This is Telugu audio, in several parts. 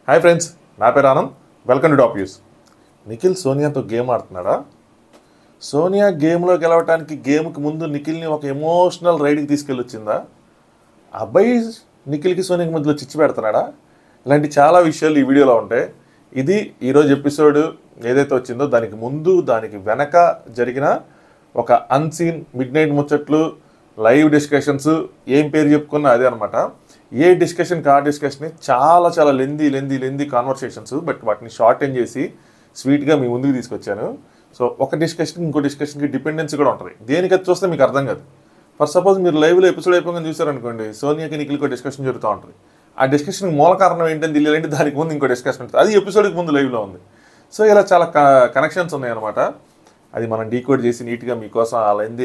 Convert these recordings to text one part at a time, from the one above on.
హాయ్ ఫ్రెండ్స్, నా పేరు Anand. Welcome to top news. Nikhil సోనియాతో గేమ్ ఆడుతున్నాడా? సోనియా గేమ్లో గెలవడానికి గేమ్కి ముందు నిఖిల్ని ఒక ఎమోషనల్ రైడ్కి తీసుకెళ్ళొచ్చిందా? అబ్బాయి నిఖిల్కి సోనియాకి మధ్యలో చిచ్చు పెడుతున్నాడా? ఇలాంటి చాలా విషయాలు ఈ వీడియోలో ఉంటాయి. ఇది ఈరోజు ఎపిసోడ్ ఏదైతే వచ్చిందో దానికి ముందు దానికి వెనక జరిగిన ఒక అన్సీన్ మిడ్ నైట్ ముచ్చట్లు, లైవ్ డిస్కషన్స్, ఏం పేరు చెప్పుకున్నా అదే అనమాట. ఏ డిస్కషన్కి ఆ డిస్కషన్ చాలా చాలా లెందీ కాన్వర్సేషన్స్, బట్ వాటిని షార్టెన్ చేసి స్వీట్గా మీ ముందుకు తీసుకొచ్చాను. సో ఒక డిస్కషన్కి ఇంకో డిస్కషన్కి డిపెండెన్సీ కూడా ఉంటుంది. దేనికి అది చూస్తే మీకు అర్థం కాదు. ఫర్ సపోజ్ మీరు లైవ్లో ఎపిసోడ్ అయిపోయి చూసారనుకోండి, సోనియాకి నిఖిల్కి డిస్కషన్ జరుగుతూ ఉంటుంది. ఆ డిస్కషన్కి మూల కారణం ఏంటని తెలియాలంటే దానికి ముందు ఇంకో డిస్కషన్ ఉంటుంది. అది ఎపిసోడ్కి ముందు లైవ్లో ఉంది. సో ఇలా చాలా కనెక్షన్స్ ఉన్నాయన్నమాట. అది మనం డీకోడ్ చేసి నీట్గా మీకోసం ఆ లెందీ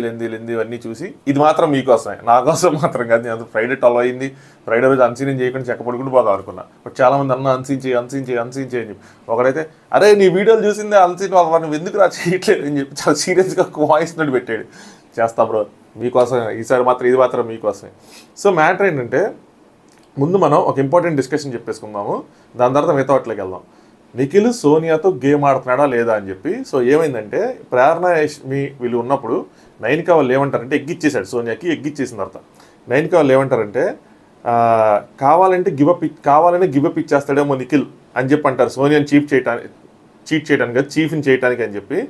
అన్నీ చూసి, ఇది మాత్రం మీకోసమే, నా కోసం మాత్రం కాదు. నేను ఫ్రైడే 12 అయింది, ఫ్రైడే రోజు అన్సీన్ చేయకుండా చెక్కపడుకుంటూ పోదాం అనుకున్నా. బట్ చాలామంది అన్న అన్సీన్ చేయి అని చెప్పి, ఒకడైతే అరే నీ వీడియోలు చూసిందే అన్సీన్ వాళ్ళు ఎందుకు చేయట్లేదు అని చెప్పి చాలా సీరియస్గా వాయిస్ నోట్ పెట్టాడు. చేస్తా బ్రో, మీకోసమే, ఈసారి మాత్రం ఇది మాత్రం మీకోసమే. సో మ్యాటర్ ఏంటంటే, ముందు మనం ఒక ఇంపార్టెంట్ డిస్కషన్ చెప్పేసుకుందాము, దాని తర్వాత మిగతా వాటిలోకి వెళ్దాం. నిఖిల్ సోనియాతో గేమ్ ఆడుతున్నాడా లేదా అని చెప్పి. సో ఏమైందంటే, ప్రేరణ యష్మి వీళ్ళు ఉన్నప్పుడు నైనికా వాళ్ళు ఏమంటారంటే, ఎగ్గిచ్చేసాడు సోనియాకి. ఎగ్గిచ్చేసిన తర్వాత నైనికా వాళ్ళు ఏమంటారంటే, కావాలంటే కావాలనే గివప్ ఇచ్చేస్తాడేమో నిఖిల్ అని చెప్పి అంటారు, సోనియాని చీట్ చేయడానికి కాదు, చీఫ్ని చేయడానికి అని చెప్పి.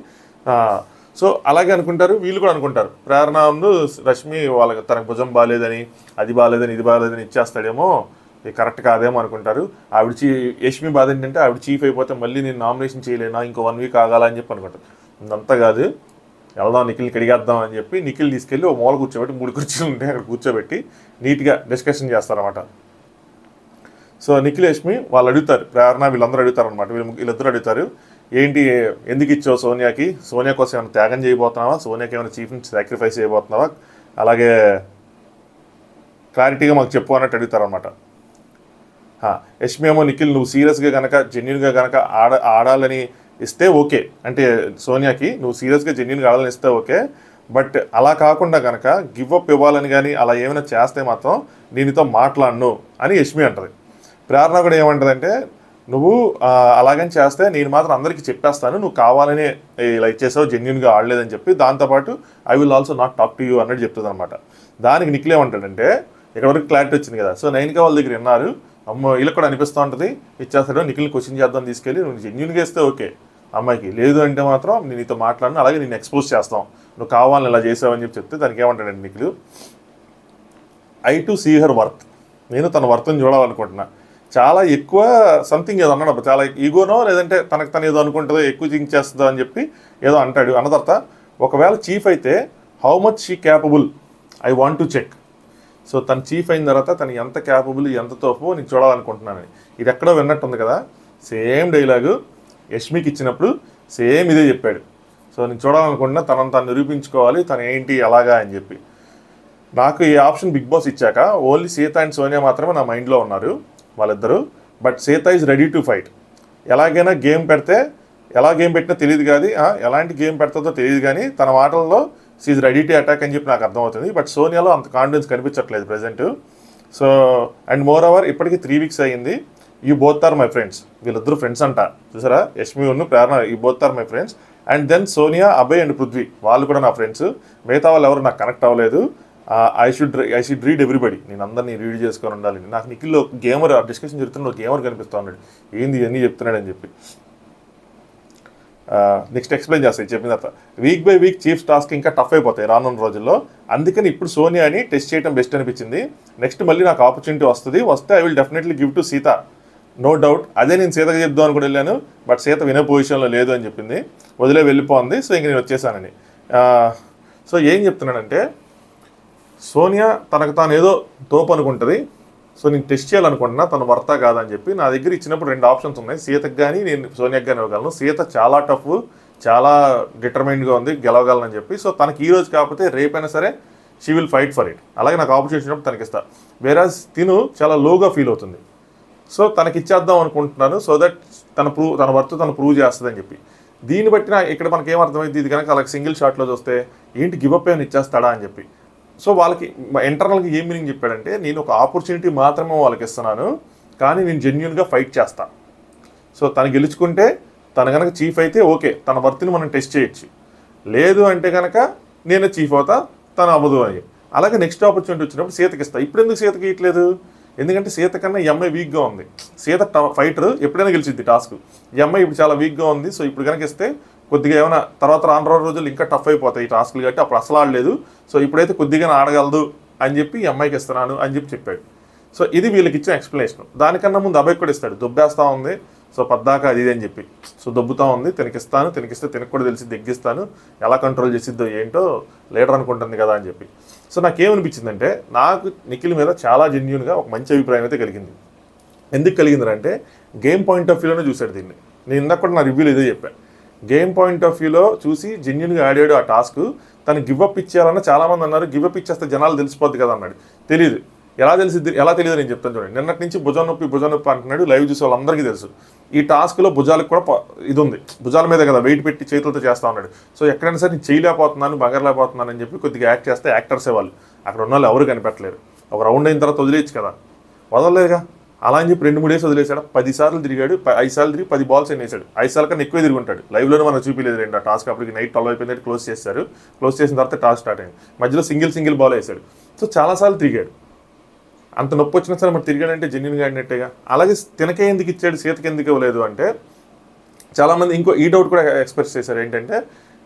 సో అలాగే అనుకుంటారు, వీళ్ళు కూడా అనుకుంటారు, ప్రేరణను రష్మి వాళ్ళకి తనకు భుజం బాగాలేదని, అది బాగాలేదని, ఇది బాగాలేదని ఇచ్చేస్తాడేమో, ఇది కరెక్ట్ కాదేమో అనుకుంటారు. ఆవిడ యష్మి బాధ ఏంటంటే, ఆవిడ చీఫ్ అయిపోతే మళ్ళీ నేను నామినేషన్ చేయలేనా, ఇంకో 1 వీక్ ఆగాలని చెప్పి అనుకుంటారు. ఇదంతా కాదు, వెళ్దాం నిఖిల్కి అడిగేద్దాం అని చెప్పి నిఖిల్ తీసుకెళ్ళి ఒక మూల కూర్చోబెట్టి, 3 కుర్చీలు ఉంటాయి అక్కడ కూర్చోబెట్టి నీట్గా డిస్కషన్ చేస్తారన్నమాట. సో నిఖిల్ యష్మి వాళ్ళు అడుగుతారు, ప్రేరణ వీళ్ళందరూ అడుగుతారు అనమాట. వీళ్ళిద్దరూ అడుగుతారు, ఏంటి ఎందుకు ఇచ్చావు సోనియాకి, సోనియా కోసం ఏమైనా త్యాగం చేయబోతున్నావా, సోనియాకి ఏమైనా చీఫ్ని సాక్రిఫైస్ చేయబోతున్నావా, అలాగే క్లారిటీగా మాకు చెప్పు అన్నట్టు అడుగుతారు అనమాట. యష్మి ఏమో, నిఖిల్ నువ్వు సీరియస్గా కనుక జెన్యున్గా కనుక ఆడాలని ఇస్తే ఓకే, అంటే సోనియాకి నువ్వు సీరియస్గా జెన్యున్గా ఆడాలని ఇస్తే ఓకే, బట్ అలా కాకుండా కనుక గివప్ ఇవ్వాలని కానీ అలా ఏమైనా చేస్తే మాత్రం నేనుతో మాట్లాడను అని యష్మి అంటది. ప్రేరణ కూడా ఏమంటదంటే, నువ్వు అలాగని చేస్తే నేను మాత్రం అందరికీ చెప్పేస్తాను, నువ్వు కావాలని ఇలా ఇచ్చేసావు, జెన్యున్గా ఆడలేదని చెప్పి. దాంతోపాటు I will also not talk to you అన్నట్టు చెప్తుంది అనమాట. దానికి నిఖిల్ ఏమంటాడంటే, ఇక్కడ వరకు క్లారిటీ వచ్చింది కదా. సో నైనికా వాళ్ళ దగ్గర విన్నారు, అమ్మ వీళ్ళకి కూడా అనిపిస్తూ ఉంటుంది, ఇచ్చేస్తాడు నిఖిల్ని క్వశ్చన్ చేద్దాం తీసుకెళ్ళి, నువ్వు జెన్యున్గా ఇస్తే ఓకే అమ్మాయికి, లేదు అంటే మాత్రం నేను నీతో మాట్లాడిన, అలాగే నేను ఎక్స్పోజ్ చేస్తాం, నువ్వు కావాలని ఇలా చేసావని చెప్పి చెప్తే దానికి ఏమంటాడండి Nikhil, I to see her worth, నేను తన వర్త్ని చూడాలనుకుంటున్నా. చాలా ఎక్కువ సంథింగ్ ఏదో అన్నాడు, చాలా ఈగోనో లేదంటే తను ఏదో అనుకుంటుందో, ఎక్కువ థింక్ చేస్తుందో అని చెప్పి ఏదో అంటాడు. అన్న తర్వాత ఒకవేళ చీఫ్ అయితే how much she capable I want to check. So తను చీఫ్ అయిన తర్వాత తను ఎంత క్యాపబుల్, ఎంత తోపో నేను చూడాలనుకుంటున్నానని. ఇది ఎక్కడో విన్నట్టుంది కదా. సేమ్ డైలాగు యష్మికి ఇచ్చినప్పుడు సేమ్ ఇదే చెప్పాడు. సో నేను చూడాలనుకుంటున్నా, తనను తాను నిరూపించుకోవాలి, తను ఏంటి అలాగా అని చెప్పి. నాకు ఈ ఆప్షన్ బిగ్ బాస్ ఇచ్చాక ఓన్లీ సీత అండ్ సోనియా మాత్రమే నా మైండ్లో ఉన్నారు, వాళ్ళిద్దరూ. But Sita is ready to fight. ఎలాగైనా గేమ్ పెడితే, ఎలా గేమ్ పెట్టినా తెలియదు కానీ, ఎలాంటి గేమ్ పెడతాదో తెలియదు కానీ తన మాటల్లో షీఈ్ రెడీ టు అటాక్ అని చెప్పి నాకు అర్థమవుతుంది. బట్ సోనియాలో అంత కాన్ఫిడెన్స్ కనిపించట్లేదు present. So and moreover ఇప్పటికీ 3 వీక్స్ అయ్యింది. You both are my friends, వీళ్ళిద్దరు ఫ్రెండ్స్ అంట, చూసారా, యష్మి ఉన్న Prerana, you both are my friends. And then Sonia, Abhay and Prithvi వాళ్ళు కూడా నా ఫ్రెండ్స్, మిగతా వాళ్ళు ఎవరు నాకు కనెక్ట్ అవ్వలేదు. ఐ షుడ్ రీడ్ ఎవ్రీబడి, నేను అందరినీ రీడ్ చేసుకొని ఉండాలి. నాకు నిఖిల్లో గేమర్ డిస్కషన్ జరుగుతున్న గేమర్ కనిపిస్తూ ఉన్నాడు, ఏంది ఇవన్నీ చెప్తున్నాడు అని చెప్పి. నెక్స్ట్ ఎక్స్ప్లెయిన్ చేస్తాయి చెప్పిన తర్వాత. Week by week chief task ఇంకా టఫ్ అయిపోతాయి రానున్న రోజుల్లో, అందుకని ఇప్పుడు సోనియాని టెస్ట్ చేయడం బెస్ట్ అనిపించింది. నెక్స్ట్ మళ్ళీ నాకు ఆపర్చునిటీ వస్తే I will definitely give to Sita, no doubt. అదే నేను సీతకి చెప్దాం అనుకుని వెళ్ళాను, బట్ సీత వినే పొజిషన్లో లేదు అని చెప్పింది, వదిలే వెళ్ళిపోయింది. సో ఇంక నేను వచ్చేసానని. సో ఏం చెప్తున్నానంటే, సోనియా తనకు తాను ఏదో తోపు అనుకుంటుంది. సో నేను టెస్ట్ చేయాలనుకుంటున్నా తను వర్తా కాదని చెప్పి. నా దగ్గర ఇచ్చినప్పుడు 2 ఆప్షన్స్ ఉన్నాయి, సీతకు కానీ నేను సోనియాకి కానీ ఇవ్వగలను. సీత చాలా టఫ్, చాలా డిటర్మైన్డ్గా ఉంది, గెలవగలనని చెప్పి. సో తనకి ఈ రోజు కాకపోతే రేపైనా సరే she will fight for it. అలాగే నాకు ఆపర్చునిటీ ఇచ్చినప్పుడు తనకి ఇస్తా. వేరాజ్ తిను చాలా లోగా ఫీల్ అవుతుంది. సో తనకి ఇచ్చేద్దాం అనుకుంటున్నాను, సో దట్ తన వర్త్ తను ప్రూవ్ చేస్తుందని చెప్పి. దీన్ని బట్టి ఇక్కడ మనకి ఏమర్థమైంది, ఇది కనుక అలాగే సింగిల్ షాట్లో చూస్తే ఏంటి గివప్ ఏమైనా ఇచ్చేస్తాడా అని చెప్పి. సో వాళ్ళకి ఇంటర్నల్గా ఏం మీనింగ్ చెప్పాడంటే, నేను ఒక ఆపర్చునిటీ మాత్రమే వాళ్ళకి ఇస్తున్నాను, కానీ నేను జెన్యున్గా ఫైట్ చేస్తా, సో తను గెలుచుకుంటే తను కనుక చీఫ్ అయితే ఓకే, తన వర్త్ని మనం టెస్ట్ చేయొచ్చు. లేదు అంటే కనుక నేనే చీఫ్ అవుతా, తను అవ్వదు అని. అలాగే నెక్స్ట్ ఆపర్చునిటీ వచ్చినప్పుడు సీతకి ఇస్తా. ఇప్పుడు ఎందుకు సీతకి ఇట్లేదు? ఎందుకంటే సీత కన్నా ఈ అమ్మాయి వీక్గా ఉంది. సీత ఫైటర్ ఎప్పుడైనా గెలిచిద్ది టాస్క్. ఈ అమ్మాయి ఇప్పుడు చాలా వీక్గా ఉంది. సో ఇప్పుడు కనుక ఇస్తే కొద్దిగా ఏమైనా తర్వాత రాను రోజులు ఇంకా టఫ్ అయిపోతాయి ఈ టాస్క్లు కాబట్టి అప్పుడు అసలు ఆడలేదు. సో ఇప్పుడైతే కొద్దిగా ఆడగలదు అని చెప్పి ఈ అమ్మాయికి ఇస్తున్నాను అని చెప్పాడు. సో ఇది వీళ్ళకి ఇచ్చిన ఎక్స్ప్లెనేషన్. దానికన్నా ముందు అబ్బాయి కూడా ఇస్తాడు, దొబ్బేస్తూ ఉంది, సో పద్దాక అది అని చెప్పి. సో దొబ్బుతూ ఉంది, తినకిస్తే తినకు కూడా తెలిసి దగ్గిస్తాను, ఎలా కంట్రోల్ చేసిద్దో ఏంటో లీడర్ అనుకుంటుంది కదా అని చెప్పి. సో నాకేమనిపించిందంటే నాకు నిఖిల్ మీద చాలా జెన్యూన్గా ఒక మంచి అభిప్రాయం అయితే కలిగింది. ఎందుకు కలిగిందంటే గేమ్ పాయింట్ ఆఫ్ వ్యూలోనే చూశాడు దీన్ని. నేను ఇందాక కూడా నా రివ్యూలో ఇదే చెప్పాను. గేమ్ పాయింట్ ఆఫ్ వ్యూలో చూసి జెన్యూన్గా ఆడాడు ఆ టాస్క్. తను గివప్ ఇచ్చేయాలన్న చాలామంది అన్నారు, గివప్ ఇచ్చేస్తే జనాలు తెలిసిపోద్ది కదా అన్నాడు. తెలియదు. ఎలా తెలియదు నేను చెప్తాను చూడండి. నిన్నటి నుంచి భుజం నొప్పి అంటున్నాడు. లైవ్ చూసే వాళ్ళందరికీ తెలుసు. ఈ టాస్క్లో భుజాలకు కూడా ఇది ఉంది, భుజాల మీద కదా వెయిట్ పెట్టి చేతులతో చేస్తూ ఉన్నాడు. సో ఎక్కడైనా సరే నేను చేయలేకపోతున్నాను, బగరలేకపోతున్నాను అని చెప్పి కొద్దిగా యాక్ట్ చేస్తే యాక్టర్సే వాళ్ళు, అక్కడ ఉన్న వాళ్ళు ఎవరు కనిపెట్టలేరు. ఒక రౌండ్ అయిన తర్వాత వదిలేయచ్చు కదా, వదలలేదుగా. అలా అని చెప్పి 2-3 డేస్ వదిలేశాడు. 10 సార్లు తిరిగాడు, 5 సార్లు తిరిగి 10 బాల్స్ వేసాడు. 5 సార్లు కన్నా ఎక్కువే తిరిగి ఉంటాడు. లైవ్లోనే మనం చూపించలేదు రెండు ఆ టాస్క్. అప్పటికి నైట్ 12 అయిపోయింది, క్లోజ్ చేశారు. క్లోజ్ చేసిన తర్వాత టాస్క్ స్టార్ట్ అయింది. మధ్యలో సింగిల్ బాల్ వేసాడు. సో చాలాసార్లు తిరిగాడు. అంత నొప్పి వచ్చినా సరే మరి తిరిగాడంటే జెన్యూన్గా ఆడినట్టేగా. అలాగే తినకే ఎందుకు ఇచ్చాడు, సీతకి ఎందుకు ఇవ్వలేదు అంటే చాలామంది ఈ డౌట్ కూడా ఎక్స్ప్రెస్ చేశారు. ఏంటంటే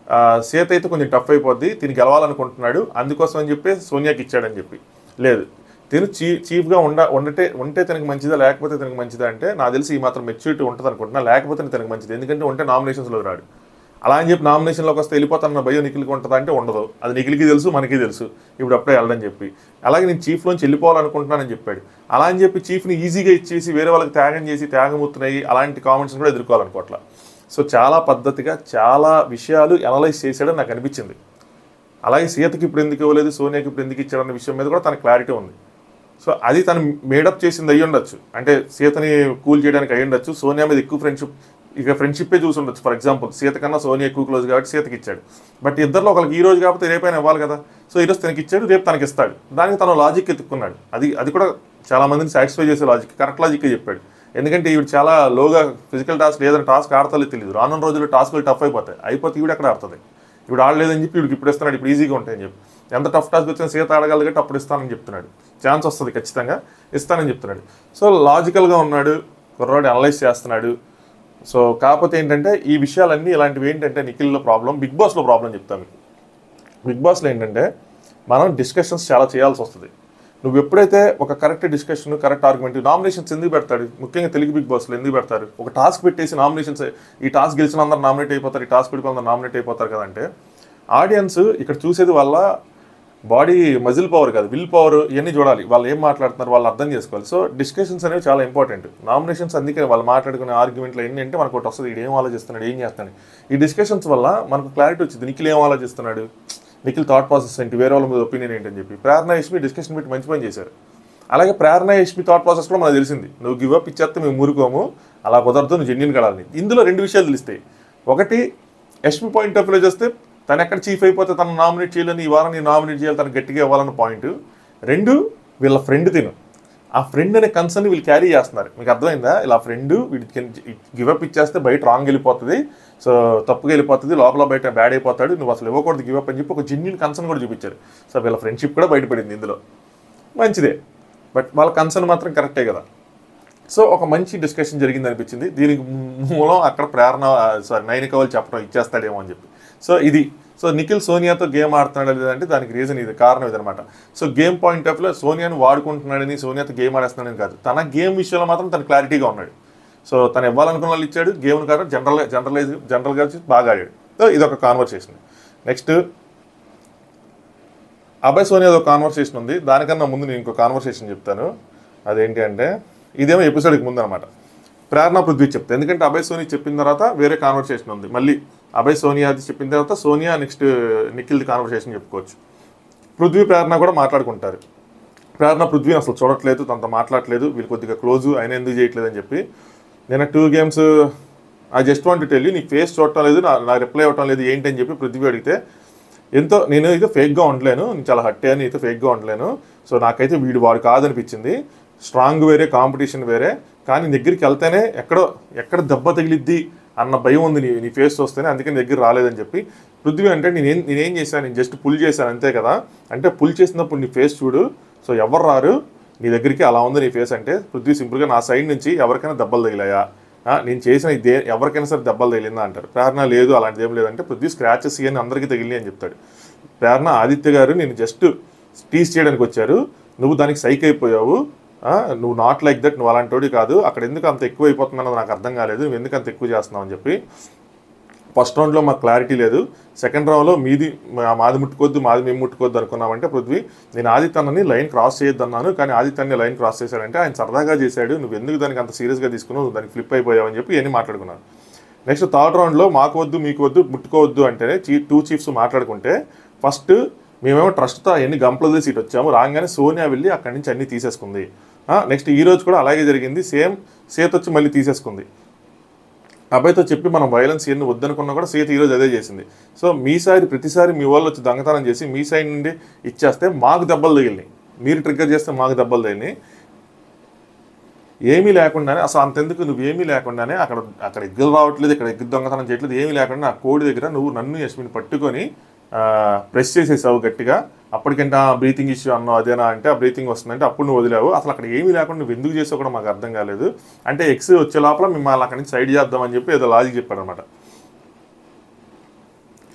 సీత అయితే కొంచెం టఫ్ అయిపోద్ది, తిని గెలవాలనుకుంటున్నాడు, అందుకోసం అని చెప్పి సోనియాకి ఇచ్చాడని చెప్పి. లేదు, తిను చీఫ్గా ఉంటే తనకు మంచిదా లేకపోతే తనకు మంచిదా అంటే నాకు తెలిసి ఈ మాత్రం మెచ్యూరిటీ ఉంటుంది అనుకుంటున్నా. లేకపోతే తనకు మంచిది, ఎందుకంటే ఉంటే నామినేషన్స్లో రాడు. అలా అని చెప్పి నామినేషన్లోకి వస్తే వెళ్ళిపోతాను భయం నిఖిల్కి ఉంటుందా అంటే ఉండదు. అది నిఖిల్కి తెలుసు, మనకి తెలుసు ఇప్పుడు అప్పుడే వెళ్ళదని చెప్పి. అలాగే నేను చీఫ్లోంచి వెళ్ళిపోవాలనుకుంటున్నానని చెప్పాడు. అలా అని చెప్పి చీఫ్ని ఈజీగా ఇచ్చేసి వేరే వాళ్ళకి త్యాగమూతున్నాయి అలాంటి కామెంట్స్ కూడా ఎదుర్కోవాలనుకోవట్లా. సో చాలా పద్ధతిగా చాలా విషయాలు అనలైజ్ చేశాడని నాకు అనిపించింది. అలాగే సీతకి ఇప్పుడు ఎందుకు ఇవ్వలేదు, సోనియాకి ఇప్పుడు ఎందుకు ఇచ్చాడన్న విషయం మీద కూడా తనకు క్లారిటీ ఉంది. సో అది తను మేడప్ చేసింది అయ్యి ఉండొచ్చు, అంటే సీతని కూల్ చేయడానికి అయ్యి ఉండొచ్చు. సోనియా మీద ఎక్కువ ఫ్రెండ్షిప్పే చూసి ఉండొచ్చు. ఫర్ ఎగ్జాంపుల్ సీత కన్నా సోనియా ఎక్కువ క్లోజ్ కాబట్టి సీతకి ఇచ్చాడు. బట్ ఇద్దరిలో ఒకరికి ఈ రోజు కాకపోతే రేపైనా ఇవ్వాలి కదా. సో ఈరోజు తనకి ఇచ్చాడు, రేపు తనకి ఇస్తాడు. దానికి తను లాజిక్ ఎత్తుక్కున్నాడు. అది కూడా చాలా మందిని సాటిస్ఫై చేసే లాజిక్, కరెక్ట్ లాజిక్కే చెప్పాడు. ఎందుకంటే ఈవిడ చాలా లోగా ఫిజికల్ టాస్క్ ఏదైనా టాస్క్ ఆడతాలో తెలియదు. రానున్న రోజుల్లో టాస్క్లు టఫ్ అయిపోతే ఈవిడ ఎక్కడ ఆడుతుంది. ఇప్పుడు ఆడలేదని చెప్పి వీడికి ఇప్పుడు ఇస్తున్నాడు, ఇప్పుడు ఈజీగా ఉంటాయని చెప్పి. ఎంత టఫ్ టాస్క్ వచ్చినా సీత ఆడగలదు కాబట్టి అప్పుడు ఇస్తానని చెప్తున్నాడు. ఛాన్స్ వస్తుంది ఖచ్చితంగా, ఇస్తానని చెప్తున్నాడు. సో లాజికల్గా ఉన్నాడు, కుర్రాడు అనలైజ్ చేస్తున్నాడు. సో కాకపోతే ఏంటంటే ఈ విషయాలన్నీ ఇలాంటివి ఏంటంటే నిఖిల్లో ప్రాబ్లం, బిగ్ బాస్లో ప్రాబ్లం చెప్తాను మీకు. బిగ్ బాస్లో ఏంటంటే మనం డిస్కషన్స్ చాలా చేయాల్సి వస్తుంది. నువ్వు ఎప్పుడైతే ఒక correct discussion, correct argument, nominations ఎందుకు పెడతాడు, ముఖ్యంగా తెలుగు బిగ్ బాస్లో ఎందుకు పెడతారు? ఒక టాస్క్ పెట్టేసి నామినేషన్స్, ఈ టాస్క్ గెలిచిన అందరూ నామినేట్ అయిపోతారు, ఈ టాస్క్ పెట్టుకుని అందరూ నామినేట్ అయిపోతారు కదంటే ఆడియన్స్ ఇక్కడ చూసేది వాళ్ళ బాడీ మజిల్ పవర్ కాదు, విల్ పవర్, ఇవన్నీ చూడాలి. వాళ్ళు ఏం మాట్లాడుతున్నారు వాళ్ళు అర్థం చేసుకోవాలి. సో డిస్కషన్స్ అనేవి చాలా ఇంపార్టెంట్. నామినేషన్స్ అందుకే వాళ్ళు మాట్లాడుకునే ఆర్గ్యుమెంట్లు ఏంటంటే మనకు ఒకటి వస్తుంది, ఇది ఏం ఆలోచిస్తున్నాడు, ఏం చేస్తున్నాడు. ఈ డిస్కషన్స్ వల్ల మనకు క్లారిటీ వచ్చింది, నిఖిల్ ఏం ఆలోచిస్తున్నాడు, నిఖిల్ థాట్ ప్రాసెస్ ఏంటి, వేరే వాళ్ళ మీద ఒపీనియన్ ఏంటని చెప్పి. ప్రేరణ యష్మి డిస్కషన్ పెట్టి మంచి పని చేశారు. అలాగే ప్రేరణ యష్మి థాట్ ప్రాసెస్ కూడా మనకు తెలిసింది, నువ్వు గివ్ అప్ ఇచ్చేస్తే మేము ఊరుకోము, అలా కుదరదు, నువ్వు జెన్యూన్ కడాలని. ఇందులో 2 విషయాలు తెలుస్తాయి. ఒకటి, యష్మి పాయింట్ ఆఫ్ వ్యూలో చేస్తే తను ఎక్కడ చీఫ్ అయిపోతే తను నామినేట్ చేయాలని, ఈ వారం నేను నామినేట్ చేయాలి, తను గట్టిగా ఇవ్వాలన్న పాయింట్. 2, వీళ్ళ ఫ్రెండ్ తిను, ఆ ఫ్రెండ్ అనే కన్సర్న్ వీళ్ళు క్యారీ చేస్తున్నారు. మీకు అర్థమైందా? ఇలా ఫ్రెండ్ వీడికి గివప్ ఇచ్చేస్తే బయట రాంగ్ వెళ్ళిపోతుంది, సో తప్పుగా వెళ్ళిపోతుంది, లోపల బయట బ్యాడ్ అయిపోతాడు, నువ్వు అసలు ఇవ్వకూడదు గివప్ అని చెప్పి ఒక జెన్యూన్ కన్సర్న్ కూడా చూపించారు. సో వీళ్ళ ఫ్రెండ్షిప్ కూడా బయటపడింది ఇందులో, మంచిదే. బట్ వాళ్ళ కన్సర్న్ మాత్రం కరెక్టే కదా. సో ఒక మంచి డిస్కషన్ జరిగింది అనిపించింది. దీనికి మూలం అక్కడ నైనిక వాళ్ళు చెప్పడం ఇచ్చేస్తాడేమో అని చెప్పి. సో నిఖిల్ సోనియాతో గేమ్ ఆడుతున్నాడు లేదంటే దానికి రీజన్ ఇది, కారణం ఇదనమాట. సో గేమ్ పాయింట్ ఆఫ్ వ్యూలో సోనియాని వాడుకుంటున్నాడని, సోనియాతో గేమ్ ఆడేస్తున్నాడని కాదు, తన గేమ్ విషయంలో మాత్రం తను క్లారిటీగా ఉన్నాడు. సో తను ఇవ్వాలనుకున్న వాళ్ళు ఇచ్చాడు, గేమ్ కాదు జనరల్గా బాగా ఆడాడు. సో ఇదొక కాన్వర్సేషన్. నెక్స్ట్ అభయ్ సోనియాతో కాన్వర్సేషన్ ఉంది. దానికన్నా ముందు నేను ఇంకో కాన్వర్సేషన్ చెప్తాను. అదేంటి అంటే ఇదేమో ఎపిసోడ్కి ముందు అనమాట. ప్రేరణ పృథ్వీ చెప్తాను, ఎందుకంటే అభయ్ సోని చెప్పిన తర్వాత వేరే కాన్వర్సేషన్ ఉంది. మళ్ళీ అభయ్ సోనియాది చెప్పిన తర్వాత సోనియా నెక్స్ట్ నిఖిల్ది కాన్వర్సేషన్ చెప్పుకోవచ్చు. పృథ్వీ ప్రేరణ కూడా మాట్లాడుకుంటారు. ప్రేరణ పృథ్వీ అసలు చూడట్లేదు, తనతో మాట్లాడలేదు, వీళ్ళు కొద్దిగా క్లోజు, ఆయన ఎందుకు చేయట్లేదు అని చెప్పి. నేను 2 games I just want to tell you, నీ ఫేస్ చూడటం లేదు, నా రిప్లై అవ్వటం లేదు ఏంటి అని చెప్పి పృథ్వీ అడిగితే, నేను అయితే ఫేక్గా ఉండలేను, నేను చాలా హట్టే అని అయితే ఫేక్గా ఉండలేను, సో నాకైతే వాడు కాదనిపించింది, స్ట్రాంగ్ వేరే, కాంపిటీషన్ వేరే. కానీ నీ దగ్గరికి వెళ్తేనే ఎక్కడ దెబ్బ తగిలిద్ది అన్న భయం ఉంది నీ ఫేస్ చూస్తేనే, అందుకని నీ దగ్గర రాలేదని చెప్పి. పృథ్వీ అంటే నేనేం చేశాను, నేను జస్ట్ పుల్ చేశాను అంతే కదా. అంటే పుల్ చేసినప్పుడు నీ ఫేస్ చూడు, సో ఎవరు రారు నీ దగ్గరికి, అలా ఉంది నీ ఫేస్ అంటే. పృథ్వీ సింపుల్గా నా సైడ్ నుంచి ఎవరికైనా దెబ్బలు తగిలాయా, నేను చేసిన ఎవరికైనా సరే దెబ్బలు తగిలిందా అంటారు. ప్రేరణ లేదు అలాంటిది ఏం లేదంటే పృథ్వీ స్క్రాచెస్ ఇవన్నీ అందరికీ తగిలి అని చెప్తాడు. ప్రేరణ ఆదిత్య గారు నేను జస్ట్ టీస్ చేయడానికి వచ్చారు, నువ్వు దానికి సైక్ అయిపోయావు, నువ్వు నాట్ లైక్ దట్, నువ్వు అలాంటి కాదు, అక్కడ ఎందుకు అంత ఎక్కువ అయిపోతుందన్నది నాకు అర్థం కాలేదు, నువ్వు ఎందుకు అంత ఎక్కువ చేస్తున్నావు అని చెప్పి. ఫస్ట్ రౌండ్లో మాకు క్లారిటీ లేదు, సెకండ్ రౌండ్లో మాది ముట్టుకోవద్దు, మాది మేము ముట్టుకోవద్దు అనుకున్నామంటే పృథ్వీ నేను ఆదిత్యని లైన్ క్రాస్ చేయొద్దు అన్నాను, కానీ ఆదిత్యాన్ని లైన్ క్రాస్ చేశాడంటే ఆయన సరదాగా చేశాడు, నువ్వు ఎందుకు దానికి అంత సీరియస్గా తీసుకున్నావు, నువ్వు దానికి ఫ్లిప్ అయిపోయావు అని చెప్పి ఇవన్నీ మాట్లాడుకున్నాను. నెక్స్ట్ థర్డ్ రౌండ్లో మాకు వద్దు మీకు వద్దు ముట్టుకోవద్దు అంటేనే టూ చీఫ్స్ మాట్లాడుకుంటే, ఫస్ట్ మేమేమో ట్రస్ట్తో అవన్నీ గంపలది సీట్ వచ్చాము, రాగానే సోనియా వెళ్ళి అక్కడి నుంచి అన్నీ తీసేసుకుంది. నెక్స్ట్ ఈ రోజు కూడా అలాగే జరిగింది, సేమ్ సీత వచ్చి మళ్ళీ తీసేసుకుంది. అబ్బాయితో చెప్పి మనం వైలెన్స్ ఎన్ని వద్దనుకున్నా కూడా సీత ఈరోజు అదే చేసింది. సో ప్రతిసారి మీ వాళ్ళు వచ్చి దొంగతనం చేసి మీ సైడ్ నుండి ఇచ్చేస్తే మాకు దెబ్బలు తగిలినాయి, మీరు ట్రిగ్గర్ చేస్తే మాకు దెబ్బలు తగిలినాయి. ఏమీ లేకుండానే, అసలు అంతెందుకు నువ్వేమీ లేకుండానే అక్కడ ఎగ్గులు రావట్లేదు, ఇక్కడ ఎగ్గు దొంగతనం చేయట్లేదు, ఏమీ లేకుండా ఆ కోడి దగ్గర నువ్వు నన్ను యశ్మిని పట్టుకొని ప్రెస్ చేసేసావు గట్టిగా. అప్పటికంటే బ్రీతింగ్ ఇష్యూ అన్నావు అదేనా అంటే, ఆ బ్రీతింగ్ వస్తుందంటే అప్పుడు నువ్వు వదిలేవు. అసలు అక్కడ ఏమీ లేకుండా నువ్వు ఎందుకు చేసావు కూడా మాకు అర్థం కాలేదు. అంటే ఎక్స్ వచ్చే లోపల మిమ్మల్ని అక్కడి నుంచి సైడ్ చేద్దామని చెప్పి ఏదో లాజిక్ చెప్పాడు అనమాట.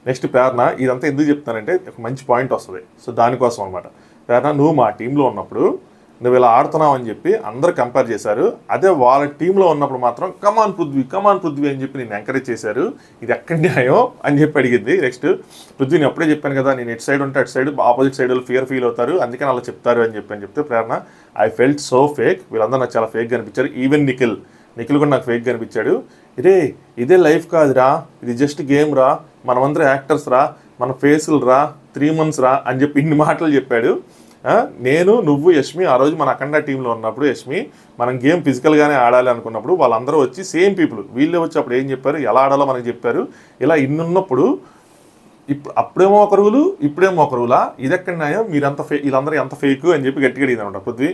నెక్స్ట్ ప్రేరణ ఇదంతా ఎందుకు చెప్తానంటే ఒక మంచి పాయింట్ వస్తుంది, సో దానికోసం అనమాట. ప్రేరణ నువ్వు మా టీంలో ఉన్నప్పుడు నువ్వు ఇలా ఆడుతున్నావు అని చెప్పి అందరూ కంపేర్ చేశారు, అదే వాళ్ళ టీంలో ఉన్నప్పుడు మాత్రం కమాన్ పృథ్వీ అని చెప్పి నేను ఎంకరేజ్ చేశారు, ఇది ఎక్కడి న్యాయం అని చెప్పి అడిగింది. నెక్స్ట్ పృథ్వీని అప్పుడే చెప్పాను కదా, నేను ఇటు సైడ్ ఉంటే అటు సైడ్ ఆపోజిట్ సైడ్ వాళ్ళు ఫీల్ అవుతారు, అందుకని అలా చెప్తారు అని చెప్తే ప్రేరణ ఐ ఫెల్ట్ సో ఫేక్, వీళ్ళందరూ నాకు చాలా ఫేక్గా అనిపించారు. ఈవెన్ నిఖిల్ కూడా నాకు ఫేక్గా అనిపించాడు. ఇదే లైఫ్ కాదురా, ఇది జస్ట్ గేమ్ రా, మనమందరం యాక్టర్స్ రా, మన ఫేసులు రా, 3 months రా అని చెప్పి ఇన్ని మాటలు చెప్పాడు. నువ్వు యష్మి ఆ రోజు మన అఖండ టీంలో ఉన్నప్పుడు యష్మి మనం గేమ్ ఫిజికల్గానే ఆడాలి అనుకున్నప్పుడు వాళ్ళందరూ వచ్చి సేమ్ పీపుల్ వీళ్ళే వచ్చి అప్పుడు ఏం చెప్పారు, ఎలా ఆడాలో మనకు చెప్పారు. ఇలా ఇన్నున్నప్పుడు అప్పుడేమో ఒక రూలు ఇప్పుడేమో ఒక రూలా, ఇది ఎక్కడ న్యాయం, వీళ్ళందరూ ఎంత ఫేక్ అని చెప్పి గట్టిగా అడిగింది అనమాట పృథ్వీ.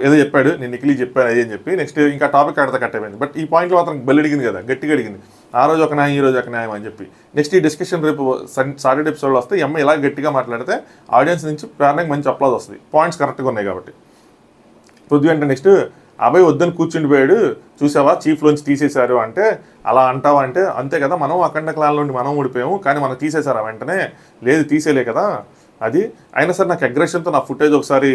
ఏదో చెప్పాడు, నేను నిఖిల్ చెప్పాను అదే అని చెప్పి. నెక్స్ట్ ఇంకా టాపిక్ ఆడితే కట్ అయిపోయింది. బట్ ఈ పాయింట్లో మాత్రం బలి అడిగింది కదా, గట్టిగా అడిగింది, ఆ రోజు ఒక న్యాయం ఈ రోజు ఒక న్యాయం అని చెప్పి. నెక్స్ట్ ఈ డిస్కషన్ రేపు సాటర్డే ఎపిసోడ్లో వస్తే ఈ అమ్మాయి ఇలా గట్టిగా మాట్లాడితే ఆడియన్స్ నుంచి ప్రేరణకి మంచి అప్లాజ్ వస్తుంది, పాయింట్స్ కరెక్ట్గా ఉన్నాయి కాబట్టి. పృథ్వీ అంటే నెక్స్ట్ అబ్బాయి వద్దని కూర్చుండిపోయాడు చూసావా, చీఫ్లోంచి తీసేశారు అంటే, అలా అంటావా అంటే, అంతే కదా మనం అఖండ క్లాన్ నుండి మనం ఊడిపోయాము కానీ మనకు తీసేశారా వెంటనే, లేదు తీసేలే కదా అది. అయినా సరే నాకు అగ్రెషన్తో నా ఫుటేజ్ ఒకసారి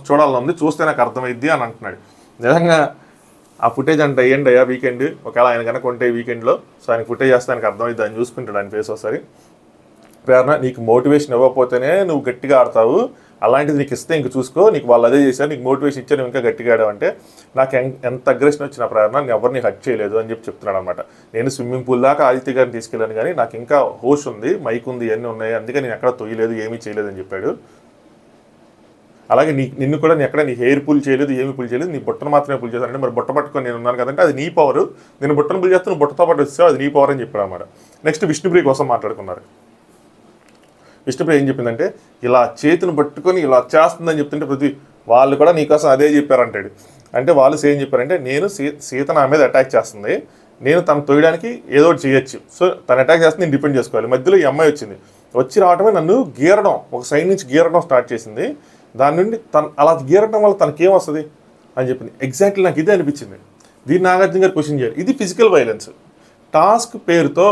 చూడాలని ఉంది, చూస్తే నాకు అర్థమైద్ది అని అంటున్నాడు. నిజంగా ఆ ఫుటేజ్ అంటే వేయండి అయ్యా వీకెండ్, ఒకవేళ ఆయన కనుక ఉంటే వీకెండ్లో, సో ఆయన ఫుటేజ్ చేస్తే ఆయనకు అర్థమైద్ది, ఆయన చూసుకుంటాడు ఆయన ఫేస్ ఒకసారి. ప్రేరణ నీకు మోటివేషన్ ఇవ్వకపోతేనే నువ్వు గట్టిగా ఆడతావు, అలాంటిది నీకు ఇస్తే ఇంక చూసుకో, నీకు వాళ్ళు అదే చేశారు, నీకు మోటివేషన్ ఇచ్చా నువ్వు ఇంకా గట్టిగా ఆడావంటే. నాకు ఎంత అగ్రెషన్ వచ్చిన ప్రేరణ నేను ఎవరిని హట్ చేయలేదు అని చెప్తున్నాడు అనమాట. నేను స్విమ్మింగ్ పూల్ దాకా ఆదిత్య గారిని తీసుకెళ్ళాను కానీ నాకు ఇంకా హోష్ ఉంది, మైక్ ఉంది, ఇవన్నీ ఉన్నాయి, అందుకే నేను ఎక్కడ తొయ్యలేదు, ఏమీ చేయలేదు అని చెప్పాడు. అలాగే నిన్ను కూడా నేను ఎక్కడ నీ హెయిర్ పుల్ చేయలేదు, ఏమీ పుల్ చేయలేదు, నీ బుట్టను మాత్రమే పుల్ చేశాను అంటే, మరి బుట్ట పట్టుకొని నేను ఉన్నాను కదంటే అది నీ పవర్, నేను బుట్టను పుల్ చేస్తే నువ్వు బుట్టతో పాటు వచ్చావు, అది నీ పవర్ అని చెప్పాడు అనమాట. నెక్స్ట్ విష్ణుప్రియ కోసం మాట్లాడుకున్నారు. విష్ణుప్రియ ఏం చెప్పిందంటే, ఇలా చేతిని పట్టుకొని ఇలా చేస్తుందని చెప్తుంటే పృథ్వీ వాళ్ళు కూడా నీకోసం అదే చెప్పారంటాడు. అంటే వాళ్ళు ఏం చెప్పారంటే, నేను సీత నా మీద అటాక్ చేస్తుంది, నేను తను తొయ్యడానికి ఏదో ఒకటి చేయొచ్చు, సో తను అటాక్ చేస్తే నేను డిపెండ్ చేసుకోవాలి. మధ్యలో ఈ అమ్మాయి వచ్చి రావడమే నన్ను గీరడం, ఒక సైడ్ నుంచి గీరడం స్టార్ట్ చేసింది, దాని నుండి అలా గీరడం వల్ల తనకేం వస్తుంది అని చెప్పింది. ఎగ్జాక్ట్లీ నాకు ఇదే అనిపించింది. దీన్ని నాగార్జున గారు క్వశ్చన్ చేయాలి, ఇది ఫిజికల్ వైలెన్స్. టాస్క్ పేరుతో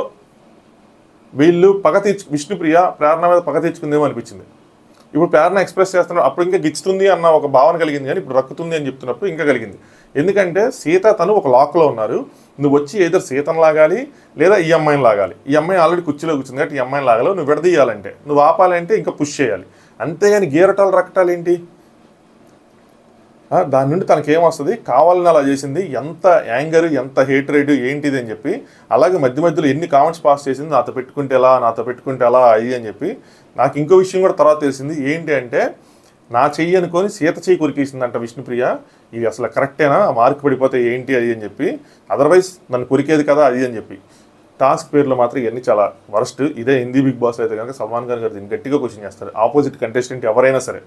వీళ్ళు విష్ణుప్రియ ప్రేరణ మీద పగ తీర్చుకుందేమో అనిపించింది. ఇప్పుడు ప్రేరణ ఎక్స్ప్రెస్ చేస్తున్నారు, అప్పుడు ఇంకా గిచ్చుతుంది అన్న ఒక భావన కలిగింది, కానీ ఇప్పుడు రక్కుతుంది అని చెప్తున్నప్పుడు ఇంకా కలిగింది. ఎందుకంటే సీత తను ఒక లాక్లో ఉన్నారు, నువ్వు వచ్చి ఏదో సీతను లాగాలి లేదా ఈ అమ్మాయిని లాగాలి. ఈ అమ్మాయి ఆల్రెడీ కుర్చీలో కూర్చుంది కాబట్టి ఈ అమ్మాయిని లాగాలి, నువ్వు విడదీయాలంటే, నువ్వు ఆపాలంటే ఇంకా పుష్ చేయాలి, అంతేగాని గీరటాలు రక్కటాలు ఏంటి. దాని నుండి తనకేమొస్తుంది, కావాలని అలా చేసింది, ఎంత యాంగర్ ఎంత హేట్రేడ్ ఏంటిది అని చెప్పి. అలాగే మధ్యలో ఎన్ని కామెంట్స్ పాస్ చేసింది, నాతో పెట్టుకుంటే ఎలా అయ్యి అని చెప్పి. నాకు ఇంకో విషయం కూడా తర్వాత తెలిసింది, ఏంటి అంటే నా చెయ్యి అనుకొని సీత చెయ్యి కొరికేసిందంట విష్ణుప్రియ. ఇది అసలు కరెక్టేనా, మార్కు పడిపోతే ఏంటి అది అని చెప్పి, అదర్వైజ్ నన్ను కొరికేది కదా అది అని చెప్పి. టాస్క్ పేర్లో మాత్రం ఇవన్నీ చాలా వరస్ట్. ఇదే హిందీ బిగ్ బాస్ అయితే కనుక సల్మాన్ ఖాన్ గారు దీన్ని గట్టిగా క్వశ్చన్ చేస్తారు, ఆపోజిట్ కంటెస్టెంట్ ఎవరైనా సరే.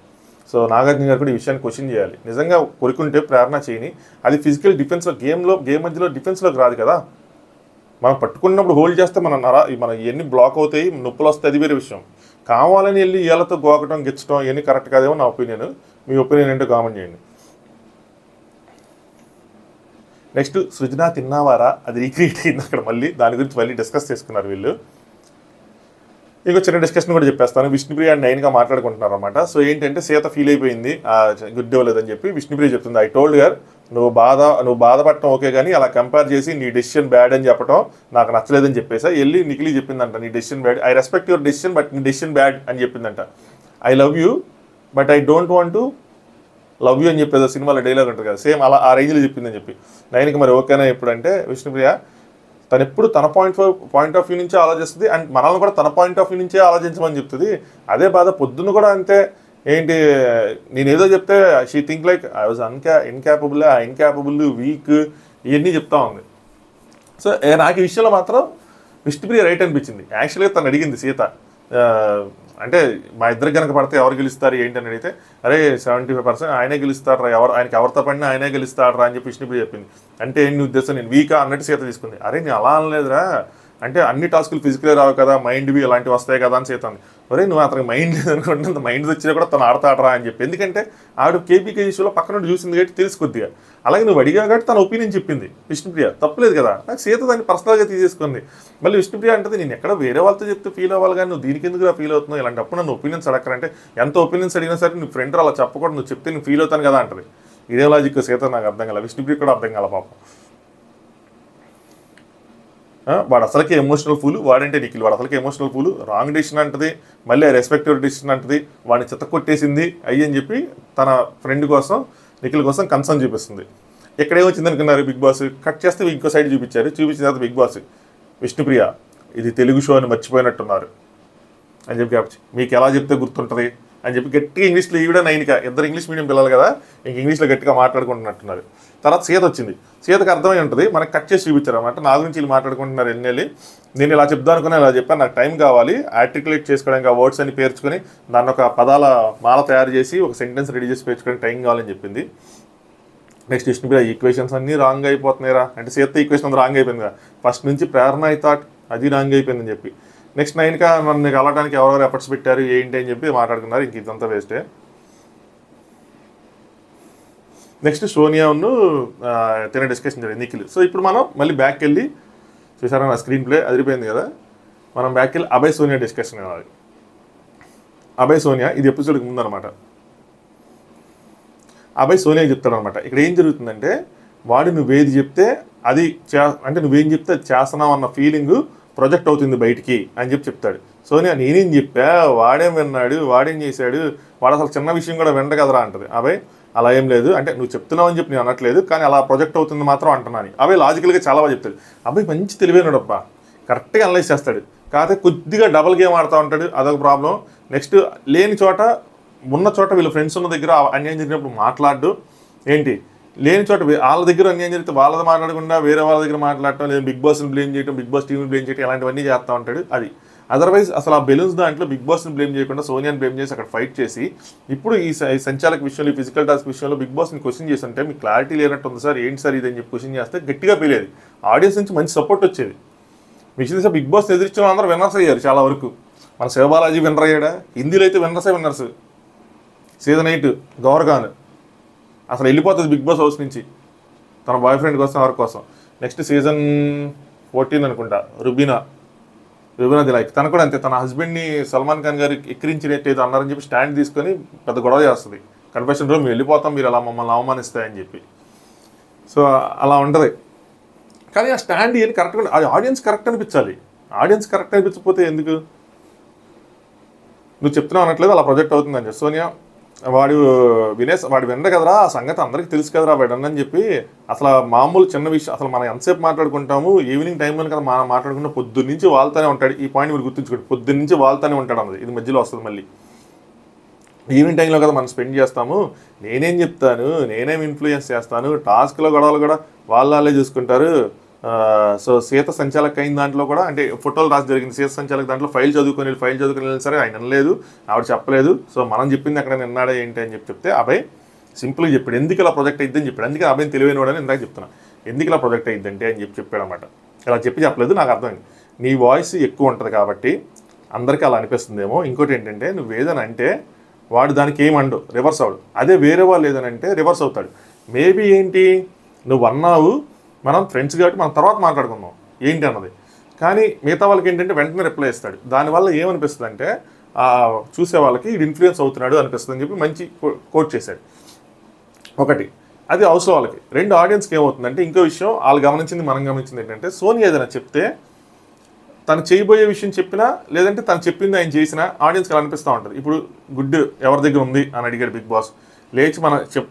సో నాగార్జున గారు కూడా ఈ విషయాన్ని క్వశ్చన్ చేయాలి. నిజంగా కొరుకుంటే ప్రేరణ చేయని, అది ఫిజికల్ డిఫెన్స్లో గేమ్ మధ్యలో డిఫెన్స్లోకి రాదు కదా. మనం పట్టుకున్నప్పుడు హోల్డ్ చేస్తే మన ఇవన్నీ బ్లాక్ అవుతాయి, నొప్పులు వస్తాయి, అది వేరే విషయం. కావాలని వెళ్ళి వీళ్ళతో గోకటం గిచ్చటం ఇవన్నీ కరెక్ట్ కాదేమో నా ఒపీనియన్. మీ ఒపీనియన్ ఏంటో కామెంట్ చేయండి. నెక్స్ట్ సృజన తిన్నావారా, అది రీక్రియేట్ అయింది అక్కడ. మళ్ళీ దాని గురించి మళ్ళీ డిస్కస్ చేసుకున్నారు వీళ్ళు. ఇంకో చిన్న డిస్కషన్ కూడా చెప్పేస్తాను. విష్ణుప్రియ అండ్ నైన్గా మాట్లాడుకుంటున్నారు అనమాట. సో ఏంటంటే సీత ఫీల్ అయిపోయింది గుడ్ ఇవ్వలేదని చెప్పి. విష్ణుప్రియ చెప్తుంది, ఐ టోల్డ్ గారు నువ్వు బాధపడటం ఓకే, కానీ అలా కంపేర్ చేసి నీ డెసిషన్ బ్యాడ్ అని చెప్పడం నాకు నచ్చలేదని చెప్పేసా. వెళ్ళి నిఖిలి చెప్పిందంట, నీ decision bad, I respect your decision but నీ డెసిషన్ బ్యాడ్ అని చెప్పిందంట. I love you but I don't want to love you అని చెప్పేది సినిమాలో డైలాగ్ ఉంటుంది కదా, సేమ్ అలా ఆ రేంజ్లో చెప్పిందని చెప్పి. నైన్కి మరి ఓకేనా ఎప్పుడంటే విష్ణుప్రియ తను ఎప్పుడు తన పాయింట్ ఆఫ్ వ్యూ నుంచే ఆలోచిస్తుంది, అండ్ మనల్ని కూడా తన పాయింట్ ఆఫ్ వ్యూ నుంచే ఆలోచించమని చెప్తుంది. అదే బాధ పొద్దున్న కూడా అంతే. ఏంటి నేనేదో చెప్తే she think like I was incapable week ఇవన్నీ చెప్తా ఉంది. సో నాకు ఈ విషయంలో మాత్రం విష్ణుప్రియ రైట్ అనిపించింది. యాక్చువల్గా తను అడిగింది సీత, అంటే మా ఇద్దరు కనుక పడితే ఎవరు గెలుస్తారు ఏంటి అని అడిగితే, అరే 75% ఆయనే గెలుస్తాడరా, ఆయనకి ఎవరితో పడినా ఆయనే గెలుస్తాడరా అని చెప్పి విష్ణుప్రియ చెప్పింది. అంటే ఏంటి ఉద్దేశం, నేను వీకా అన్నట్టు సీత తీసుకుంది. అరే నేను అలా అనలేదురా, అంటే అన్ని టాస్కులు ఫిజికలే రావు కదా, మైండ్వి అలాంటివి వస్తాయి కదా అని సీత. ఒరే నువ్వు అతనికి మైండ్ లేదనుకుంటే మైండ్ వచ్చినా కూడా తను ఆడతాడరా అని చెప్పి. ఎందుకంటే ఆవిడ కేబీకే ఇష్యూలో పక్కన చూసింది కాబట్టి తెలుసు కొద్దిగా. అలాగే నువ్వు అడిగా కాబట్టి తన ఒపీనియన్ చెప్పింది విష్ణుప్రియ, తప్పలేదు కదా. నాకు సీత దాన్ని పర్సనల్గా తీసేసుకుంది. మళ్ళీ విష్ణుప్రియ అంటే నేను ఎక్కడ వేరే వాళ్ళతో చెప్తే ఫీల్ అవ్వాలి కానీ నువ్వు దీనికి ఎందుకు ఫీల్ అవుతున్నావు, ఇలాంటప్పుడు నన్ను ఒపీనియన్స్ అడగరంటే, ఎంత ఒపీనియన్స్ అడిగినా సరే నువ్వు ఫ్రెండ్ అలా చెప్పకూడదు, నువ్వు చెప్తే నేను ఫీల్ అవుతాను కదా అంటది. ఇదే లాజిక్ సీత నాకు అర్థం కాల, విష్ణుప్రియ కూడా అర్థం కాల పాపం. వాడు అసలుకే ఎమోషనల్ ఫూల్, వాడంటే నిఖిల్ వాడు అసలుకే ఎమోషనల్ ఫూల్, రాంగ్ డెసిషన్ అంటది, మళ్ళీ రెస్పెక్ట్ యువర్ డెసిషన్ అంటది, వాడిని చిత్త కొట్టేసింది అయ్యి అని చెప్పి తన ఫ్రెండ్ కోసం నిఖిల్ కోసం కన్సర్న్ చూపిస్తుంది. ఇక్కడ ఏమొచ్చింది అనుకున్నారు బిగ్ బాస్, కట్ చేస్తే ఇంకో సైడ్ చూపించారు. చూపించిన తర్వాత బిగ్ బాస్ విష్ణుప్రియ ఇది తెలుగు షో అని మర్చిపోయినట్టున్నారు అని చెప్పి కాబట్టి మీకు ఎలా చెప్తే గుర్తుంటుంది అని చెప్పి గట్టిగా ఇంగ్లీష్లో ఈవిడ నైన్గా ఇద్దరు ఇంగ్లీష్ మీడియం పిల్లలు కదా, ఇంక ఇంగ్లీష్లో గట్టిగా మాట్లాడుకుంటున్నట్టున్నారు. తర్వాత సీత వచ్చింది, సీతకు అర్థమై ఉంటుంది, మనకు కట్ చేసి చూపించారు అనమాట. నా గురించి వీళ్ళు మాట్లాడుకుంటున్నారు ఎన్నెళ్ళి, నేను ఇలా చెప్దాం అనుకున్నా ఇలా చెప్పాను, నాకు టైం కావాలి ఆర్టికులేట్ చేసుకోవడానికి, ఆ వర్డ్స్ అని పేర్చుకొని దాన్ని ఒక పదాల మాల తయారు చేసి ఒక సెంటెన్స్ రెడీ చేసి పేర్చుకోవడానికి టైం కావాలని చెప్పింది. నెక్స్ట్ విష్ణుప్రియ ఈక్వేషన్స్ అన్నీ రాంగ్ అయిపోతున్నాయిరా అంటే, సీత ఈక్వేషన్ అంతా రాంగ్ అయిపోయింది కదా, ఫస్ట్ నుంచి ప్రేరణ ఐ థాట్ అది రాంగ్ అయిపోయిందని చెప్పి. నెక్స్ట్ నైన్గా నన్ను కలవడానికి ఎవరెవరు ఎఫర్ట్స్ పెట్టారు ఏంటి అని చెప్పి మాట్లాడుకున్నారు. ఇంక ఇదంతా వేస్టే. నెక్స్ట్ సోనియాను తినే డిస్కషన్ జరిగింది నిఖిల్. సో ఇప్పుడు మనం మళ్ళీ బ్యాక్కి వెళ్ళి చూసారా, నా స్క్రీన్ ప్లే అదిరిపోయింది కదా, మనం బ్యాక్కి వెళ్ళి అభయ్ సోనియా డిస్కషన్ కావాలి. అభయ్ సోనియా ఇది ఎపిసోడ్కి ముందు అనమాట. అభయ్ సోనియా చెప్తాడు అనమాట, ఇక్కడ ఏం జరుగుతుందంటే వాడు నువ్వేది చెప్తే అది అంటే నువ్వేం చెప్తే అది చేస్తున్నావు అన్న ఫీలింగ్ ప్రొజెక్ట్ అవుతుంది బయటికి అని చెప్పి చెప్తాడు. సోనియా నేనేం చెప్పా, వాడేం విన్నాడు, వాడేం చేశాడు, వాడు అసలు చిన్న విషయం కూడా వినడు కదరా అంటది. అభయ్ అలా ఏం లేదు, అంటే నువ్వు చెప్తున్నావు అని చెప్పి నేను అనట్లేదు, కానీ అలా ప్రొజెక్ట్ అవుతుంది మాత్రం అంటున్నాను. అభయ్ లాజికల్గా చాలా బాగా చెప్తాడు. అభయ్ మంచి తెలివైనడు అబ్బా, కరెక్ట్గా అనలైజ్ చేస్తాడు. కాకపోతే కొద్దిగా డబల్ గేమ్ ఆడుతూ ఉంటాడు, అదొక ప్రాబ్లం. నెక్స్ట్ లేని చోట ఉన్న చోట వీళ్ళ ఫ్రెండ్స్ ఉన్న దగ్గర అన్యాయం జరిగినప్పుడు మాట్లాడు, ఏంటి లేని చోట వాళ్ళ దగ్గర అన్యాయం జరిగితే వాళ్ళది మాట్లాడకుండా వేరే వాళ్ళ దగ్గర మాట్లాడటం, లేదా బిగ్ బాస్ని బ్లేమ్ చేయడం, బిగ్ బాస్ టీంని బ్లేమ్ చేయడం, ఇలాంటివన్నీ చేస్తూ ఉంటాడు. అది అదర్వైజ్ అసలు ఆ బెలూన్స్ దాంట్లో బిగ్ బాస్ని బ్లేమ్ చేయకుండా సోనియాని బ్లేమ్ చేసి అక్కడ ఫైట్ చేసి, ఇప్పుడు ఈ సంచాలక విషయంలో ఈ ఫిజికల్ టాస్క్ విషయంలో బిగ్ బాస్ని క్వశ్చన్ చేస్తుంటే మీకు క్లారిటీ లేనట్టు ఉంది సార్, ఏంటి సార్ ఇదని చెప్పి క్వశ్చన్ చేస్తే గట్టిగా పేలేదు, ఆడియన్స్ నుంచి మంచి సపోర్ట్ వచ్చేది. మీకు తెలిసే బిగ్ బాస్ ఎదిరించిన అందరూ విన్నర్స్ అయ్యారు చాలా వరకు. మన శివబాలాజీ విన్నర్ అయ్యాడా, హిందీలో అయితే విన్నర్స్. సీజన్ 8 గౌరగాన్ అసలు వెళ్ళిపోతుంది బిగ్ బాస్ హౌస్ నుంచి తన బాయ్ ఫ్రెండ్ కోసం ఎవరి కోసం. నెక్స్ట్ సీజన్ 14 అనుకుంటా రుబీనా దిలాక్, తను కూడా అంతే, తన హస్బెండ్ని సల్మాన్ ఖాన్ గారు ఎక్కిరించినట్టు ఏదో అన్నారని చెప్పి స్టాండ్ తీసుకొని పెద్ద గొడవ చేస్తుంది కన్ఫెషన్ రూమ్, మేము వెళ్ళిపోతాం మీరు అలా మమ్మల్ని అవమానిస్తాయని చెప్పి. సో అలా ఉంటుంది. కానీ ఆ స్టాండ్ ఏంటి కరెక్ట్గా, అది ఆడియన్స్ కరెక్ట్ అనిపించాలి. ఆడియన్స్ కరెక్ట్ అనిపించకపోతే ఎందుకు, నువ్వు చెప్తున్నావు అనట్లేదు అలా ప్రొజెక్ట్ అవుతుందని చెప్పి. సోనియా వాడు వినడు కదరా, ఆ సంగతి అందరికీ తెలుసు కదరా వాడని చెప్పి, అసలు మామూలు చిన్న విషయం అసలు మనం ఎంతసేపు మాట్లాడుకుంటాము, ఈవినింగ్ టైంలో కదా మనం మాట్లాడుకుంటే పొద్దున్న నుంచి వాళ్తానే ఉంటాడు. ఈ పాయింట్ మీరు గుర్తుంచుకోండి, పొద్దున్న నుంచి వాళ్తానే ఉంటాడు అన్నది, ఇది మధ్యలో వస్తుంది మళ్ళీ. ఈవినింగ్ టైంలో కదా మనం స్పెండ్ చేస్తాము, నేనేం చెప్తాను, నేనేం ఇన్ఫ్లుయెన్స్ చేస్తాను, టాస్క్లో గొడవలు కూడా వాళ్ళే చూసుకుంటారు, సో సీత సంచాలక అయిన దాంట్లో కూడా అంటే ఫోటోలు రాసి జరిగింది. సీత సంచాలక దాంట్లో ఫైల్ చదువుకొని సరే ఆయన వినలేదు, ఆవిడ చెప్పలేదు. సో మనం చెప్పింది అక్కడ నిన్నాడే ఏంటి అని చెప్తే అబ్బాయి సింపుల్గా చెప్పాడు, ఎందుకు ఇలా ప్రొజెక్ట్ అయ్యిద్ది అని చెప్పాడు. అందుకే అబ్బాయిని తెలివైన వాడని ఇందాక చెప్తున్నా, ఎందుకు ఇలా ప్రొజెక్ట్ అయ్యిద్దంటే అని చెప్పాడు అనమాట. ఇలా చెప్పలేదు, నాకు అర్థమైంది. నీ వాయిస్ ఎక్కువ ఉంటుంది కాబట్టి అందరికీ అలా అనిపిస్తుందేమో. ఇంకోటి ఏంటంటే నువ్వు ఏదని అంటే వాడు దానికి ఏమండు రివర్స్ అవడు, అదే వేరే వాళ్ళు ఏదని అంటే రివర్స్ అవుతాడు. మేబీ ఏంటి నువ్వు అన్నావు మనం ఫ్రెండ్స్ కాబట్టి మనం తర్వాత మాట్లాడుకుందాం ఏంటి అన్నది, కానీ మిగతా వాళ్ళకి ఏంటంటే వెంటనే రిప్లై ఇస్తాడు. దానివల్ల ఏమనిపిస్తుంది అంటే చూసే వాళ్ళకి ఇది ఇన్ఫ్లుయెన్స్ అవుతున్నాడు అనిపిస్తుంది అని చెప్పి మంచి కోట్ చేశాడు. ఒకటి అది అవసరం వాళ్ళకి. రెండు ఆడియన్స్కి ఏమవుతుందంటే ఇంకో విషయం వాళ్ళు గమనించింది మనం గమనించింది ఏంటంటే సోనియా ఏదైనా చెప్తే తను చేయబోయే విషయం చెప్పినా లేదంటే తను చెప్పింది ఆయన చేసినా ఆడియన్స్కి అలా అనిపిస్తూ ఉంటుంది. ఇప్పుడు గుడ్ ఎవరి దగ్గర ఉంది అని అడిగాడు బిగ్ బాస్, లేచి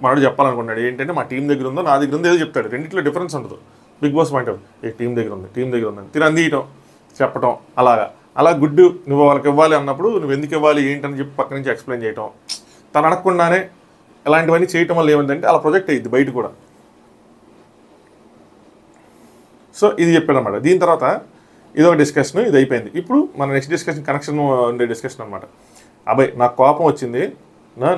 మనడు చెప్పాలనుకున్నాడు ఏంటంటే మా టీం దగ్గర ఉందో నా దగ్గర ఉందో ఏదో చెప్తాడు. రెండిట్లో డిఫరెన్స్ ఉంటుంది. బిగ్ బాస్ పాయింట్ ఏ టీం దగ్గర ఉంది తిని అందియటం చెప్పటం అలా గుడ్డు నువ్వు వాళ్ళకి ఇవ్వాలి అన్నప్పుడు నువ్వు ఎందుకు ఇవ్వాలి ఏంటని చెప్పి పక్క నుంచి ఎక్స్ప్లెయిన్ చేయటం, తను అడగకుండానే ఇలాంటివన్నీ చేయటం వల్ల ఏమైందంటే అలా ప్రొజెక్ట్ అయ్యిద్ది బయట కూడా. సో ఇది చెప్పాడు అనమాట. దీని తర్వాత ఇదొక డిస్కషన్, ఇది అయిపోయింది. ఇప్పుడు మన నెక్స్ట్ డిస్కషన్ కనెక్షన్ ఉండే డిస్కషన్ అనమాట. అబ్బాయి నాకు కోపం వచ్చింది,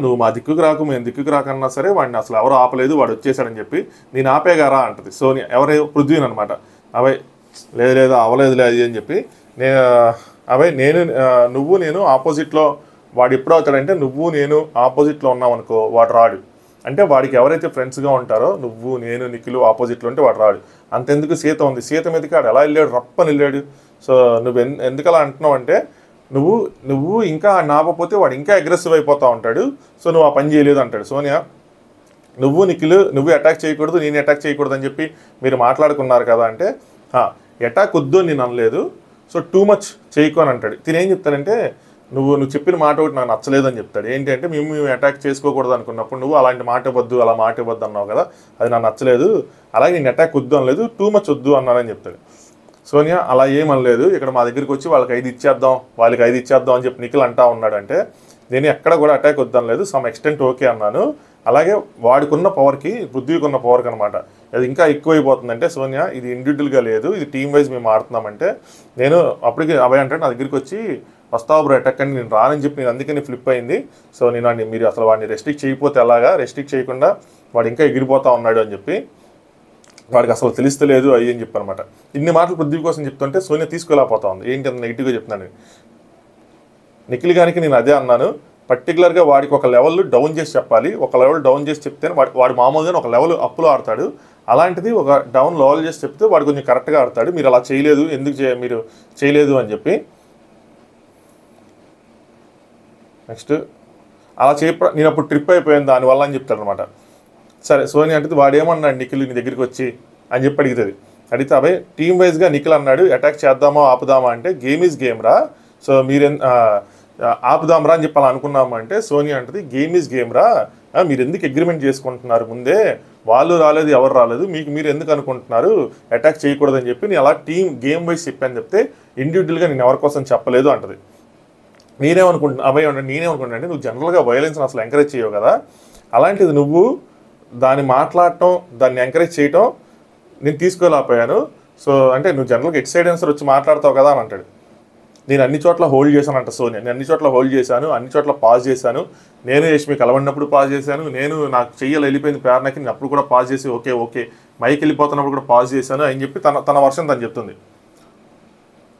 నువ్వు మా దిక్కుకు రాకు మేము దిక్కుకు రాకన్నా సరే వాడిని అసలు ఎవరు ఆపలేదు వాడు వచ్చేసాడని చెప్పి నేను ఆపేగారా అంటది సోనియా. ఎవరే పృథ్వీని అనమాట. అబ్బాయి లేదు అవ్వలేదు అది అని చెప్పి అబ్బాయి నువ్వు నేను ఆపోజిట్లో వాడు ఎప్పుడు అవుతాడంటే నువ్వు నేను ఆపోజిట్లో ఉన్నాం అనుకో వాడు రాడు. అంటే వాడికి ఎవరైతే ఫ్రెండ్స్గా ఉంటారో నువ్వు నేను నిఖిల్ ఆపోజిట్లో ఉంటే వాడు రాడు. అంతెందుకు సీత ఉంది, సీత మీదకి వాడు ఎలా వెళ్ళాడు రప్పని వెళ్ళాడు. సో నువ్వు ఎందుకు అలా అంటున్నావు అంటే నువ్వు ఇంకా నాపపోతే వాడు ఇంకా అగ్రెసివ్ అయిపోతూ ఉంటాడు. సో నువ్వు ఆ పని చేయలేదు అంటాడు. సోనియా నువ్వు నిఖిల్ నువ్వు అటాక్ చేయకూడదు నేను అటాక్ చేయకూడదు అని చెప్పి మీరు మాట్లాడుకున్నారు కదా అంటే అటాక్ వద్దు నేను అనలేదు, సో టూ మచ్ చేయకు అని అంటాడు. తినేం చెప్తానంటే నువ్వు చెప్పిన మాట ఒకటి నాకు నచ్చలేదు అని చెప్తాడు. ఏంటి అంటే మేము అటాక్ చేసుకోకూడదు అనుకున్నప్పుడు నువ్వు అలాంటి మాట ఇవ్వద్దు అలా మాట ఇవ్వద్దు అన్నావు కదా, అది నాకు నచ్చలేదు, అలాగే నేను అటాక్ వద్దు అనలేదు టూ మచ్ వద్దు అన్నానని చెప్తాడు. సోనియా అలా ఏమనలేదు, ఇక్కడ మా దగ్గరికి వచ్చి వాళ్ళకి 5 ఇచ్చేద్దాం అని చెప్పి నిఖిల్ అంటా ఉన్నాడంటే నేను ఎక్కడ కూడా అటాక్ వద్దనలేదు, సమ్ ఎక్స్టెంట్ ఓకే అన్నాను. అలాగే వాడికున్న పవర్కి పృథ్వీకి ఉన్న పవర్కి అనమాట అది ఇంకా ఎక్కువైపోతుందంటే సోనియా ఇది ఇండివిజువల్గా లేదు ఇది టీమ్ వైజ్ మేము ఆడుతున్నామంటే నేను అప్పటికి అభయ్ అంటే నా దగ్గరికి వచ్చి వస్తావు బ్రో అటాక్ అని నేను రానని చెప్పి నేను అందుకని ఫ్లిప్ అయింది. సో నేను మీరు అసలు వాడిని రెస్ట్రిక్ట్ చేయకపోతే ఎలాగా, రెస్ట్రిక్ట్ చేయకుండా వాడు ఇంకా ఎగిరిపోతా ఉన్నాడు అని చెప్పి వాడికి అసలు తెలుస్తలేదు అయ్యి అని చెప్పనమాట. ఇన్ని మాటలు పృథ్వీ కోసం చెప్తుంటే సోనియా తీసుకెళ్ళిపోతా ఉంది. ఏంటి అంత నెగిటివ్గా చెప్తున్నాను. నిఖిల్ గారికి నేను అదే అన్నాను, పర్టికులర్గా వాడికి ఒక లెవెల్ డౌన్ చేసి చెప్పాలి, ఒక లెవెల్ డౌన్ చేసి చెప్తేనే వాడు మామూలుగా ఒక లెవెల్ అప్లో ఆడతాడు, అలాంటిది ఒక డౌన్ లోవల్ చేసి చెప్తే వాడు కొంచెం కరెక్ట్గా ఆడతాడు. మీరు అలా చేయలేదు మీరు చేయలేదు అని చెప్పి నెక్స్ట్ అలా నేను అప్పుడు ట్రిప్ అయిపోయాను దానివల్ల అని చెప్తాడు అనమాట. సరే సోనియా అంటే వాడు ఏమన్నాడు నిఖిల్ నీ దగ్గరికి వచ్చి అని చెప్పి అడిగితే అబ్బాయి టీమ్ వైజ్గా నిఖిల్ అన్నాడు అటాక్ చేద్దామా ఆపుదామా అంటే గేమ్ ఈజ్ గేమ్ రా, సో మీరు ఆపుదాంరా అని చెప్పి అలా అనుకున్నాము అంటే సోనియా అంటది గేమ్ ఈజ్ గేమ్ రా, మీరు ఎందుకు అగ్రిమెంట్ చేసుకుంటున్నారు ముందే, వాళ్ళు రాలేదు ఎవరు రాలేదు మీరు ఎందుకు అనుకుంటున్నారు అటాక్ చేయకూడదని చెప్పి నేను అలా టీమ్ గేమ్ వైజ్ చెప్పాను చెప్తే ఇండివిజువల్గా నేను ఎవరి కోసం చెప్పలేదు అంటది. అభయ్ అంటే నేనేమనుకుంటున్నా అంటే నువ్వు జనరల్గా వైలెన్స్ని అసలు ఎంకరేజ్ చేయవు కదా, అలాంటిది నువ్వు దాన్ని మాట్లాడటం దాన్ని ఎంకరేజ్ చేయటం నేను తీసుకోలేకపోయాను. సో అంటే నువ్వు జనరల్గా ఎట్ సైడ్ ఆన్సర్ వచ్చి మాట్లాడతావు కదా అని అంటాడు. నేను అన్ని చోట్ల హోల్డ్ చేశాను అంట సోనియా, నేను అన్ని చోట్ల హోల్డ్ చేశాను, అన్ని చోట్ల పాజ్ చేశాను, నేను యష్మి కలవడినప్పుడు పాజ్ చేశాను, నేను నాకు చెయ్యాలి వెళ్ళిపోయింది ప్రేరణకి నేను అప్పుడు కూడా పాజ్ చేసి ఓకే మైక్ వెళ్ళిపోతున్నప్పుడు కూడా పాజ్ చేశాను అని చెప్పి తన వర్షం తను చెప్తుంది.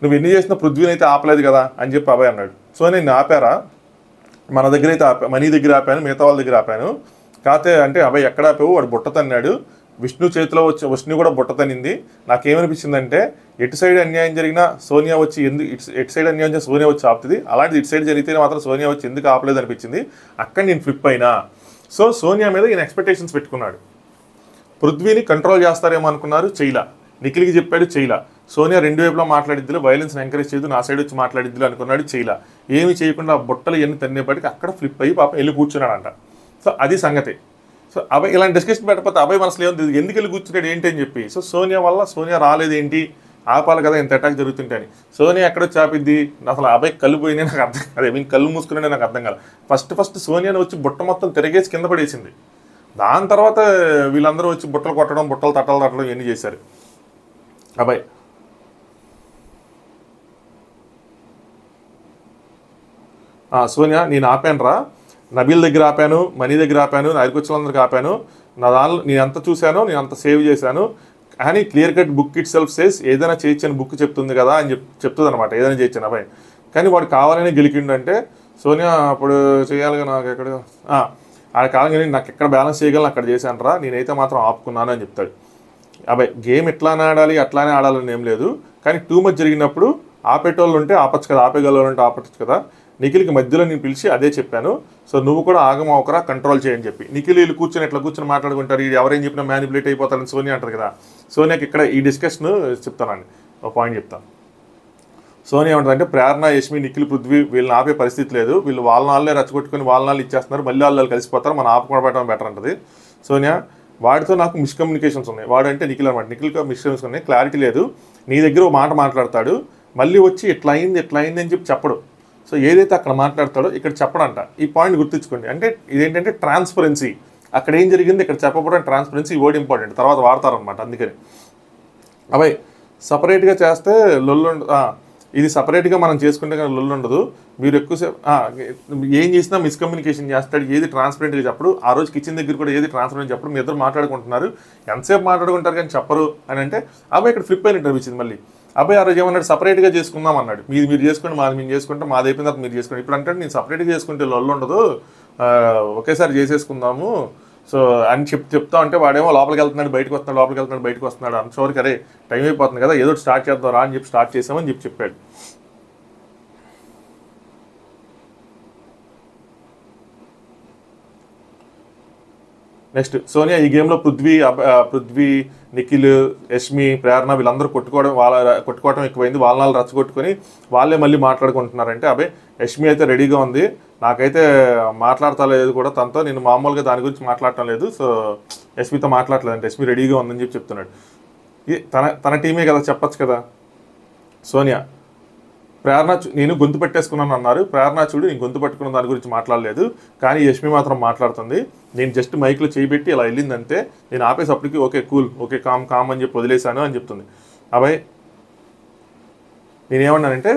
నువ్వు ఎన్ని చేసినా పృథ్వీని అయితే ఆపలేదు కదా అని చెప్పి అభయ్ అన్నాడు. సో నేను ఆపారా, మన దగ్గర అయితే మనీ దగ్గర ఆపాను, మిగతా వాళ్ళ దగ్గర ఆపాను, కాకపోతే అంటే అభయ్ ఎక్కడ ఆపావు, వాడు బుట్ట తన్నాడు, విష్ణు చేతిలో వచ్చి విష్ణు కూడా బుట్ట తన్నింది. నాకేమనిపించిందంటే ఎటు సైడ్ అన్యాయం జరిగినా సోనియా వచ్చి ఎటు సైడ్ అన్యాయం చేసి సోనియా వచ్చి ఆపుతుంది, అలాంటిది ఇటు సైడ్ జరిగితే మాత్రం సోనియా వచ్చి ఎందుకు ఆపలేదు అనిపించింది, అక్కడ నేను ఫ్లిప్ అయినా. సో సోనియా మీద ఈయన ఎక్స్పెక్టేషన్స్ పెట్టుకున్నాడు. పృథ్వీని కంట్రోల్ చేస్తారేమో అనుకున్నారు, చేయలా. నిఖిల్కి చెప్పాడు, చేయలా. సోనియా రెండు వైపులా మాట్లాడిద్దిలో వైలెన్స్ని ఎంకరేజ్ చేయదు, నా సైడ్ వచ్చి మాట్లాడిద్దిలో అనుకున్నాడు, చేయలా. ఏమి చేయకుండా బుట్టలు ఎన్ని తన్నేపటికి అక్కడ ఫ్లిప్ అయ్యి పాప వెళ్ళి కూర్చున్నాడంట. సో అది సంగతి. సో అభయ్ ఇలాంటి డిస్కషన్ పెట్టకపోతే అభయ్ మనసులో ఏముంది ఎందుకు వెళ్ళి కూర్చున్నాడు ఏంటి అని చెప్పి. సో సోనియా రాలేదేంటి, ఆపాలి కదా ఇంత అటాక్ జరుగుతుంటే అని. సోనియా ఎక్కడొచ్చి ఆపిద్ది, అసలు అభయ్ కళ్ళు పోయినాయి నాకు అర్థం అదే మీన్ కళ్ళు మూసుకునే నాకు అర్థం కాదు. ఫస్ట్ సోనియాని వచ్చి బుట్ట మొత్తం తిరగేసి కింద పడేసింది. దాని తర్వాత వీళ్ళందరూ వచ్చి బుట్టలు కొట్టడం బుట్టలు తట్టడం ఇవన్నీ చేశారు. అబ్బాయి సోనియా, నేను ఆపాను రా, నబీల్ దగ్గర ఆపాను, మనీ దగ్గర ఆపాను, నా దగ్గరికి వచ్చిన వాళ్ళందరికీ ఆపాను, నా దానిలో నేను ఎంత చూశానో నేను అంత సేవ్ చేశాను, కానీ clear cut book it self says ఏదైనా చేయొచ్చని బుక్ చెప్తుంది కదా అని చెప్తుంది అనమాట, ఏదైనా చేయొచ్చాను అబ్బాయి. కానీ వాడు కావాలని గెలికిండంటే సోనియా అప్పుడు చేయాలిగా, నాకు ఎక్కడ ఆడ కావాలని నాకు ఎక్కడ బ్యాలెన్స్ చేయగలను అక్కడ చేశాను రా, నేనైతే మాత్రం ఆపుకున్నాను అని చెప్తాడు. అబ్బాయి గేమ్ ఎట్లానే ఆడాలి అట్లానే ఆడాలని ఏం లేదు, కానీ టూ మచ్ జరిగినప్పుడు ఆపేటోళ్ళు ఉంటే ఆపచ్చు కదా, ఆపేగల ఉంటే ఆపచ్చు కదా. నిఖిల్కి మధ్యలో నేను పిలిచి అదే చెప్పాను, సో నువ్వు కూడా ఆగమవకరా, కంట్రోల్ చేయని చెప్పి. నిఖిల్ వీళ్ళు కూర్చొని ఎట్లా కూర్చొని మాట్లాడుకుంటారు, ఇది ఎవరేం చెప్పినా మ్యానిపులేట్ అయిపోతారని సోనియా అంటారు కదా. సోనియాకి ఇక్కడ ఈ డిస్కషన్ చెప్తానండి, ఒక పాయింట్ చెప్తాను. సోనియా ఏమంటుందంటే ప్రేరణ, యష్మి, నిఖిల్, పృథ్వీ వీళ్ళని ఆపే పరిస్థితి లేదు, వీళ్ళు వాళ్ళ నాళ్ళే రచ్చగొట్టుకొని వాళ్ళ నాళ్ళు ఇచ్చేస్తున్నారు, మళ్ళీ వాళ్ళు కలిసిపోతారు, మనం ఆపకుండా బెటర్ అంటది సోనియా. వాడితో నాకు మిస్కమ్యూనికేషన్స్ ఉన్నాయి, వాడంటే నిఖిల్ అనమాట, నిఖిల్కి మిస్కమ్యూనికేషన్ ఉన్నాయి, క్లారిటీ లేదు. నీ దగ్గర ఒక మాట మాట్లాడతాడు, మళ్ళీ వచ్చి ఎట్లా అయింది అని చెప్పి చెప్పడు. సో ఏదైతే అక్కడ మాట్లాడతాడో ఇక్కడ చెప్పడంట. ఈ పాయింట్ గుర్తుంచుకోండి. అంటే ఇదేంటంటే ట్రాన్స్పరెన్సీ, అక్కడ ఏం జరిగింది ఇక్కడ చెప్పకపోవడం ట్రాన్స్పరెన్సీ, ఈ వర్డ్ ఇంపార్టెంట్, తర్వాత వాడతారనమాట. అందుకని అబ్బాయి సపరేట్గా చేస్తే లొల్లు, ఇది సపరేట్గా మనం చేసుకుంటే కానీ లొల్లు ఉండదు. మీరు ఎక్కువసేపు ఏం చేసినా మిస్కమ్యూనికేషన్ చేస్తాడు, ఏది ట్రాన్స్పరెంట్గా చెప్పడు. ఆ రోజు కిచెన్ దగ్గర కూడా ఏది ట్రాన్స్పరెంట్ చెప్పడు, మీ ఇద్దరు మాట్లాడుకుంటున్నారు, ఎంతసేపు మాట్లాడుకుంటారు కానీ చెప్పరు అని అంటే అబ్బాయి ఇక్కడ ఫ్లిప్ అయినట్టు అనిపించింది. మళ్ళీ అబ్బాయి ఆ రోజు ఏమన్నాడు, సపరేట్గా చేసుకుందాం అన్నాడు, మీరు చేసుకోండి, మాది మేము చేసుకుంటే మాది అయిపోయిన తర్వాత మీరు చేసుకోండి. ఇప్పుడు అంటే నేను సపరేట్గా చేసుకుంటే లొల్లు ఉండదు, ఒకేసారి చేసేసుకుందాము సో అని చెప్తా ఉంటే వాడేమో లోపలికి వెళ్తున్నాడు బయటకు వస్తున్నాడు అంతవరకు అరే టైం అయిపోతుంది కదా, ఏదో స్టార్ట్ చేద్దాం రా అని చెప్పి స్టార్ట్ చేసామని చెప్పాడు. నెక్స్ట్ సోనియా, ఈ గేమ్లో పృథ్వీ, నిఖిల్, యష్మి, ప్రేరణ వీళ్ళందరూ కొట్టుకోవడం ఎక్కువైంది, వాళ్ళ రచ్చగొట్టుకొని వాళ్ళే మళ్ళీ మాట్లాడుకుంటున్నారంటే అబ్బాయి యష్మి అయితే రెడీగా ఉంది, నాకైతే మాట్లాడతా లేదు కూడా తనతో, నేను మామూలుగా దాని గురించి మాట్లాడటం లేదు, సో యష్మితో మాట్లాడలేదంటే యష్మి రెడీగా ఉందని చెప్పి చెప్తున్నాడు. తన టీమే కదా, చెప్పచ్చు కదా. సోనియా, ప్రేరణ నేను గొంతు పెట్టేసుకున్నాను అన్నారు, ప్రేరణ చూడు నేను గొంతు పట్టుకున్న దాని గురించి మాట్లాడలేదు, కానీ యష్మి మాత్రం మాట్లాడుతుంది, నేను జస్ట్ మైక్లో చేయబెట్టి ఇలా వెళ్ళిందంటే నేను ఆపేసప్పటికి ఓకే కూల్, ఓకే కామ్ అని చెప్పి వదిలేశాను అని చెప్తుంది. అబ్బాయి నేనేమన్నానంటే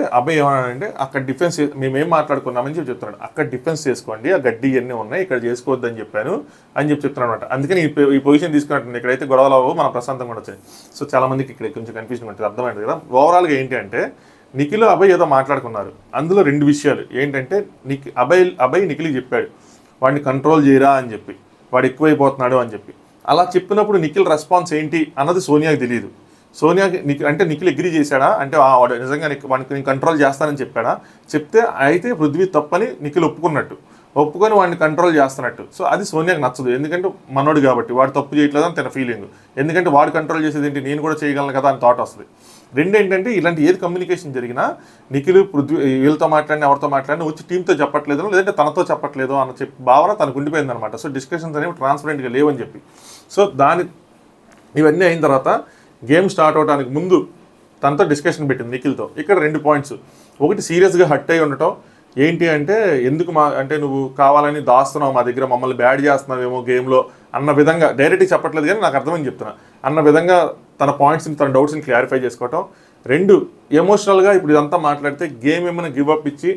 అక్కడ డిఫెన్స్ మేమేం మాట్లాడుకున్నామని చెప్పి చెప్తున్నాడు, అక్కడ డిఫెన్స్ చేసుకోండి, ఆ గడ్డి ఇవన్నీ ఉన్నాయి, ఇక్కడ చేసుకోవద్దని చెప్పాను అని చెప్పి చెప్తున్నాను అనమాట. అందుకని ఈ పొజిషన్ తీసుకున్నట్టు ఇక్కడైతే గొడవలు అవ్వవు, మన ప్రశాంతంగా కూడా వచ్చాయి. సో చాలా మందికి ఇక్కడ కొంచెం కన్ఫ్యూజన్ ఉంటుంది, అర్థమైంది కదా. ఓవరాల్గా ఏంటి అంటే నిఖిల్ అబ్బాయి ఏదో మాట్లాడుకున్నారు, అందులో రెండు విషయాలు ఏంటంటే అబ్బాయి నిఖిల్కి చెప్పాడు వాడిని కంట్రోల్ చేయరా అని చెప్పి, వాడు ఎక్కువైపోతున్నాడు అని చెప్పి. అలా చెప్పినప్పుడు నిఖిల్ రెస్పాన్స్ ఏంటి అన్నది సోనియాకి తెలియదు. సోనియాకి నిఖిల్ అగ్రీ చేశాడా అంటే వాడు నిజంగా వాడికి నేను కంట్రోల్ చేస్తానని చెప్పాడా, చెప్తే అయితే పృథ్వీ తప్పని నిఖిల్ ఒప్పుకొని వాడిని కంట్రోల్ చేస్తున్నట్టు. సో అది సోనియాకి నచ్చదు, ఎందుకంటే మనోడు కాబట్టి వాడు తప్పు చేయట్లేదు అని తన ఫీలింగ్, ఎందుకంటే వాడు కంట్రోల్ చేసేది ఏంటి నేను కూడా చేయగలను కదా అని థాట్ వస్తుంది. రెండు ఏంటంటే ఇలాంటి ఏది కమ్యూనికేషన్ జరిగినా నిఖిల్ పృథ్వీ వీళ్ళతో మాట్లాడిన ఎవరితో మాట్లాడినా వచ్చి టీంతో చెప్పట్లేదు లేదంటే తనతో చెప్పట్లేదు అన్న భావన తనకు ఉండిపోయింది అనమాట. సో డిస్కషన్స్ అనేవి ట్రాన్స్పరెంట్గా లేవని చెప్పి. సో ఇవన్నీ అయిన తర్వాత గేమ్ స్టార్ట్ అవడానికి ముందు తనతో డిస్కషన్ పెట్టింది నిఖిల్తో. ఇక్కడ రెండు పాయింట్స్, ఒకటి సీరియస్గా హర్ట్ అయి ఉండటం, ఏంటి అంటే ఎందుకు అంటే నువ్వు కావాలని దాస్తున్నావు మా దగ్గర, మమ్మల్ని బ్యాడ్ చేస్తున్నావేమో గేమ్లో అన్న విధంగా డైరెక్ట్గా చెప్పట్లేదు కానీ నాకు అర్థమని చెప్తున్నా అన్న విధంగా తన పాయింట్స్ని తన డౌట్స్ని క్లారిఫై చేసుకోవటం. రెండు, ఎమోషనల్గా ఇప్పుడు ఇదంతా మాట్లాడితే గేమ్ ఏమైనా గివప్ ఇచ్చి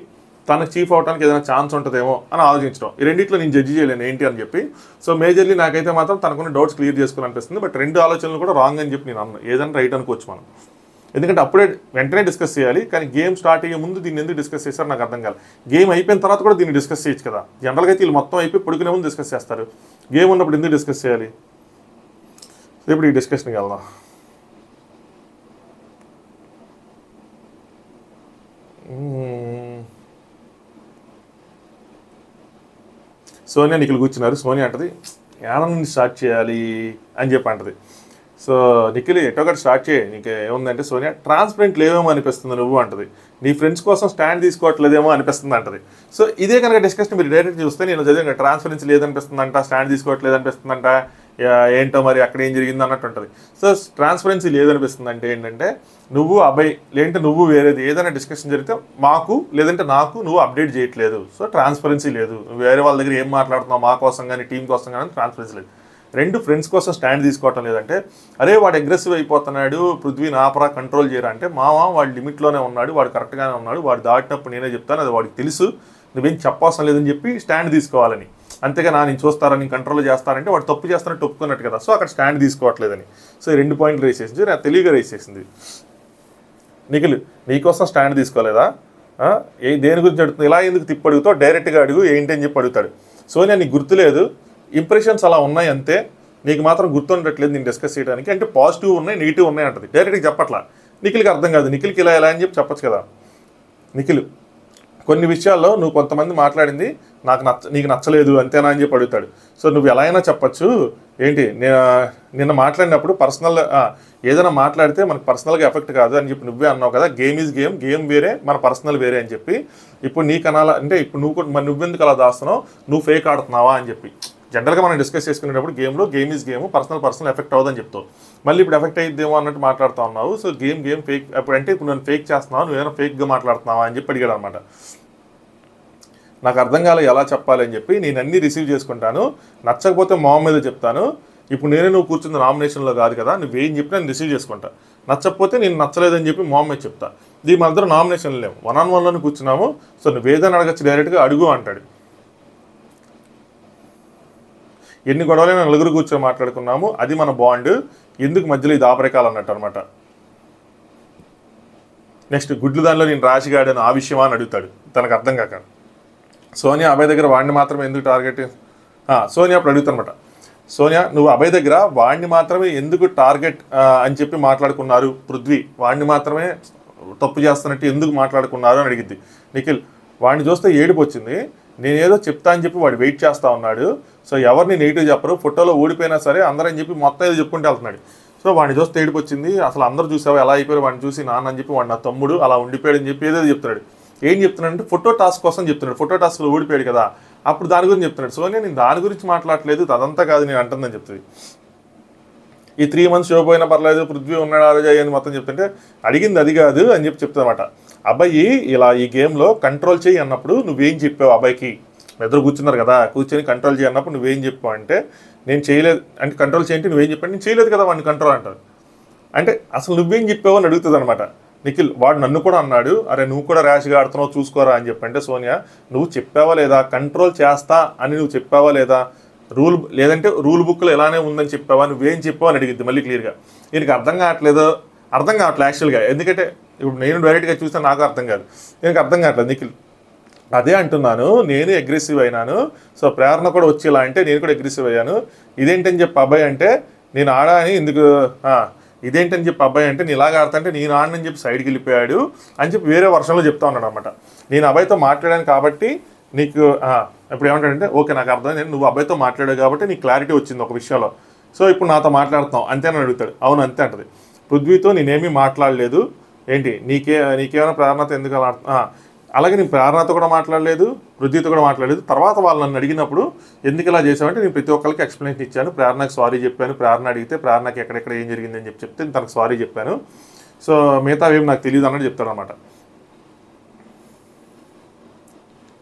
తనకు చీఫ్ అవడానికి ఏదైనా ఛాన్స్ ఉంటుందేమో అని ఆలోచించడం. ఈ రెండిట్లో నేను జడ్జి చేయలేను ఏంటి అని చెప్పి. సో మేజర్లీ నాకైతే మాత్రం తనకున్న డౌట్స్ క్లియర్ చేసుకుని అనిపిస్తుంది. బట్ రెండు ఆలోచనలు కూడా రాంగ్ అని చెప్పి నేను అన్నాను, ఏదైనా రైట్ అనుకోవచ్చు మనం, ఎందుకంటే అప్పుడే వెంటనే డిస్కస్ చేయాలి. కానీ గేమ్ స్టార్ట్ అయ్యే ముందు దీన్ని ఎందుకు డిస్కస్ చేశారు నాకు అర్థం కాదు. గేమ్ అయిపోయిన తర్వాత కూడా దీన్ని డిస్కస్ చేయొచ్చు కదా. జనరల్గా అయితే వీళ్ళు మొత్తం అయిపోయి పడుకునే ముందు డిస్కస్ చేస్తారు, గేమ్ ఉన్నప్పుడు ఎందుకు డిస్కస్ చేయాలి. ఇప్పుడు ఈ డిస్కషన్కి వెళ్దాం. సోనియా నిఖిల్ కూర్చున్నారు. సోనియా అంటది ఏడ నుండి స్టార్ట్ చేయాలి అని చెప్పి అంటది. సో నిఖిల్ ఎటోగట్ స్టార్ట్ చేయి, నీకు ఏముందంటే సోనియా ట్రాన్స్పరెంట్ లేవేమో అనిపిస్తుంది నువ్వు అంటది, నీ ఫ్రెండ్స్ కోసం స్టాండ్ తీసుకోవట్లేదేమో అనిపిస్తుంది అంటది. సో ఇదే కనుక డిస్కషన్ మీరు డైరెక్ట్ చూస్తే నేను చదివాను ట్రాన్స్పరెన్సీ లేదనిపిస్తుందంట, స్టాండ్ తీసుకోవట్లేదు అనిపిస్తుందంట, ఏంటో మరి అక్కడ ఏం జరిగింది అన్నట్టు ఉంటుంది. సో ట్రాన్స్పరెన్సీ లేదనిపిస్తుంది అంటే ఏంటంటే నువ్వు అబ్బాయి లేదంటే నువ్వు వేరేది ఏదైనా డిస్కషన్ జరిగితే మాకు లేదంటే నాకు నువ్వు అప్డేట్ చేయట్లేదు. సో ట్రాన్స్పరెన్సీ లేదు, వేరే వాళ్ళ దగ్గర ఏం మాట్లాడుతున్నావు మా కోసం కానీ టీం కోసం కానీ ట్రాన్స్పరెన్సీ లేదు. రెండు ఫ్రెండ్స్ కోసం స్టాండ్ తీసుకోవటం లేదంటే అరే వాడు అగ్రెసివ్ అయిపోతున్నాడు పృథ్వీని ఆపరా కంట్రోల్ చేయరా అంటే మామ వాడు లిమిట్లోనే ఉన్నాడు వాడు కరెక్ట్గానే ఉన్నాడు వాడు దాటినప్పుడు నేనే చెప్తాను అది వాడికి తెలుసు నువ్వేం చెప్పవసరం లేదని చెప్పి స్టాండ్ తీసుకోవాలని అంతేగా నేను చూస్తారా నేను కంట్రోల్ చేస్తానంటే వాడు తప్పు చేస్తానంటే ఒప్పుకున్నట్టు కదా సో అక్కడ స్టాండ్ తీసుకోవట్లేదని సో 2 పాయింట్లు రేస్ చేసింది నాకు తెలివిగా రేస్ చేసింది నిఖిల్ నీకోసం స్టాండ్ తీసుకోలేదా దేని గురించి అడుగుతుంది ఇలా ఎందుకు తిప్పి అడుగుతావు డైరెక్ట్గా అడుగు ఏంటి అని చెప్పి అడుగుతాడు సోనియా నీకు గుర్తులేదు ఇంప్రెషన్స్ అలా ఉన్నాయి అంతే నీకు మాత్రం గుర్తుండట్లేదు నేను డిస్కస్ చేయడానికి అంటే పాజిటివ్ ఉన్నాయి నెగిటివ్ ఉన్నాయి అంటది డైరెక్ట్గా చెప్పట్లా నిఖిల్కి అర్థం కాదు నిఖిల్కి ఇలా ఎలా అని చెప్పి చెప్పచ్చు కదా నిఖిల్ కొన్ని విషయాల్లో నువ్వు కొంతమంది మాట్లాడింది నీకు నచ్చలేదు అంతేనా అని చెప్పి అడుగుతాడు సో నువ్వు ఎలా అయినా చెప్పచ్చు ఏంటి నిన్న మాట్లాడినప్పుడు పర్సనల్ ఏదైనా మాట్లాడితే మనకు పర్సనల్గా ఎఫెక్ట్ కాదు అని చెప్పి నువ్వే అన్నావు కదా గేమ్ ఈజ్ గేమ్ వేరే మన పర్సనల్ వేరే అని చెప్పి ఇప్పుడు నీకు అనాలా అంటే ఇప్పుడు మరి నువ్వెందుకు అలా దాస్తున్నావు నువ్వు ఫేక్ ఆడుతున్నావా అని చెప్పి జనరల్గా మనం డిస్కస్ చేసుకునేటప్పుడు game is game personal effect అవ్వదని చెప్తావు మళ్ళీ ఇప్పుడు ఎఫెక్ట్ అయిద్దేమో అన్నట్టు మాట్లాడుతూ ఉన్నావు సో గేమ్ ఫేక్ అప్పుడు అంటే ఇప్పుడు నేను ఫేక్ చేస్తున్నావు నువ్వేమైనా ఫేక్గా మాట్లాడుతున్నావా అని చెప్పి అడిగాడు అనమాట నాకు అర్థం కాలే ఎలా చెప్పాలి అని చెప్పి నేను అన్నీ రిసీవ్ చేసుకుంటాను నచ్చకపోతే మామ్ మీద చెప్తాను ఇప్పుడు నువ్వు కూర్చుంది నామినేషన్లో కాదు కదా నువ్వేం చెప్పినా నేను రిసీవ్ చేసుకుంటా నచ్చకపోతే నేను నచ్చలేదని చెప్పి మామ్ మీద చెప్తా దీని మనందరం నామినేషన్ లేవు 1-on-1లోనే కూర్చున్నాము సో నువ్వేదని అడగచ్చు డైరెక్ట్గా అడుగు అంటాడు ఎన్ని గొడవలైనా నలుగురు కూర్చొని మాట్లాడుకున్నాము అది మన బాండ్ ఎందుకు మధ్యలో ఇది ఆపరేకాలు అన్నట్టు అనమాట నెక్స్ట్ గుడ్లు దానిలో నేను రాశిగాడని ఆ విషయమా అని అడుగుతాడు తనకు అర్థం కాక సోనియా అభయ్ దగ్గర వాడిని మాత్రమే ఎందుకు టార్గెట్ సోనియా అప్పుడు అడుగుతానమాట సోనియా నువ్వు అభయ్ దగ్గర వాడిని మాత్రమే ఎందుకు టార్గెట్ అని చెప్పి మాట్లాడుకున్నారు పృథ్వీ వాడిని మాత్రమే తప్పు చేస్తున్నట్టు ఎందుకు మాట్లాడుకున్నారు అని అడిగింది నిఖిల్ వాడిని చూస్తే ఏడుపు వచ్చింది నేనేదో చెప్తా అని చెప్పి వాడు వెయిట్ చేస్తూ ఉన్నాడు సో ఎవరిని నెగిటివ్ చెప్పరు ఫోటోలో ఓడిపోయినా సరే అందరని చెప్పి మొత్తం ఏదో చెప్పుకుంటూ వెళ్తున్నాడు సో వాడిని చూస్తే ఏడుపు వచ్చింది అసలు అందరూ చూసావు ఎలా అయిపోయారు వాడిని చూసి నాన్న అని చెప్పి వాడు నా తమ్ముడు అలా ఉండిపోయాడు అని చెప్పి ఏదో చెప్తున్నాడు ఏం చెప్తున్నాడంటే ఫోటో టాస్క్ కోసం చెప్తున్నాడు ఫోటో టాస్క్లో ఓడిపోయాడు కదా అప్పుడు దాని గురించి చెప్తున్నాడు సో నేను దాని గురించి మాట్లాడలేదు అదంతా కాదు నేను అంటుందని చెప్తుంది ఈ 3 months షో పోయినా పర్లేదు పృథ్వీ ఉన్నాడు ఆ రోజు అయ్యింది మొత్తం చెప్తుంటే అడిగింది అది కాదు అని చెప్పి చెప్తుందన్నమాట అబ్బాయి ఇలా ఈ గేమ్లో కంట్రోల్ చేయి అన్నప్పుడు నువ్వేం చెప్పావు అబ్బాయికి ఇద్దరు కూర్చున్నారు కదా కూర్చొని కంట్రోల్ చేయి అన్నప్పుడు నువ్వేం చెప్పావు అంటే నేను చేయలేదు అంటే కంట్రోల్ చేయంటే నువ్వేం చెప్పాను నేను చేయలేదు కదా వాడిని కంట్రోల్ అంటారు అంటే అసలు నువ్వేం చెప్పావు అని అడుగుతుంది అనమాట నిఖిల్ వాడు నన్ను కూడా అన్నాడు అరే నువ్వు కూడా ర్యాష్గా ఆడుతున్నావు చూసుకోరా అని చెప్పంటే సోనియా నువ్వు చెప్పావా లేదా కంట్రోల్ చేస్తా అని నువ్వు చెప్పావా లేదా లేదంటే రూల్ బుక్లో ఎలానే ఉందని చెప్పావా నువ్వేం చెప్పావు అని అడిగిద్ది మళ్ళీ క్లియర్గా దీనికి అర్థం కావట్లేదు యాక్చువల్గా ఎందుకంటే ఇప్పుడు నేను డైరెక్ట్గా చూస్తే నాకు అర్థం కాదు దీనికి అర్థం కావట్లేదు నిఖిల్ అదే అంటున్నాను నేను అగ్రెసివ్ అయినాను సో ప్రేరణ కూడా వచ్చేలా అంటే నేను కూడా అగ్రెసివ్ అయ్యాను ఇదేంటని చెప్పి అబ్బాయి అంటే నేను ఆడా అని ఎందుకు ఇదేంటని చెప్పి అబ్బాయి అంటే నేను ఇలాగ ఆడతా అంటే నేను ఆడనని చెప్పి సైడ్కి వెళ్ళిపోయాడు అని చెప్పి వేరే వర్షంలో చెప్తా ఉన్నాడు అనమాట నేను అబ్బాయితో మాట్లాడాను కాబట్టి నీకు ఇప్పుడు ఏమంటాడంటే ఓకే నాకు అర్థం నువ్వు అబ్బాయితో మాట్లాడావు కాబట్టి నీకు క్లారిటీ వచ్చింది ఒక విషయంలో సో ఇప్పుడు నాతో మాట్లాడుతున్నావు అంతేనని అడుగుతాడు అవును అంతే అంటది పృథ్వీతో నేనేమీ మాట్లాడలేదు ఏంటి నీకేమైనా ప్రేరణతో ఎందుకు అలా అలాగే నేను ప్రేరణతో కూడా మాట్లాడలేదు పృథ్వీతో కూడా మాట్లాడలేదు తర్వాత వాళ్ళు నన్ను అడిగినప్పుడు ఎందుకు ఇలా చేసావంటే నేను ప్రతి ఒక్కరికి ఎక్స్ప్లెనేషన్ ఇచ్చాను ప్రేరణకు సారీ చెప్పాను ప్రేరణ అడిగితే ప్రేరణకి ఎక్కడెక్కడ ఏం జరిగిందని చెప్తే తనకు సారీ చెప్పాను సో మిగతా ఏం నాకు తెలియదు అన్నట్టు చెప్తాడు అనమాట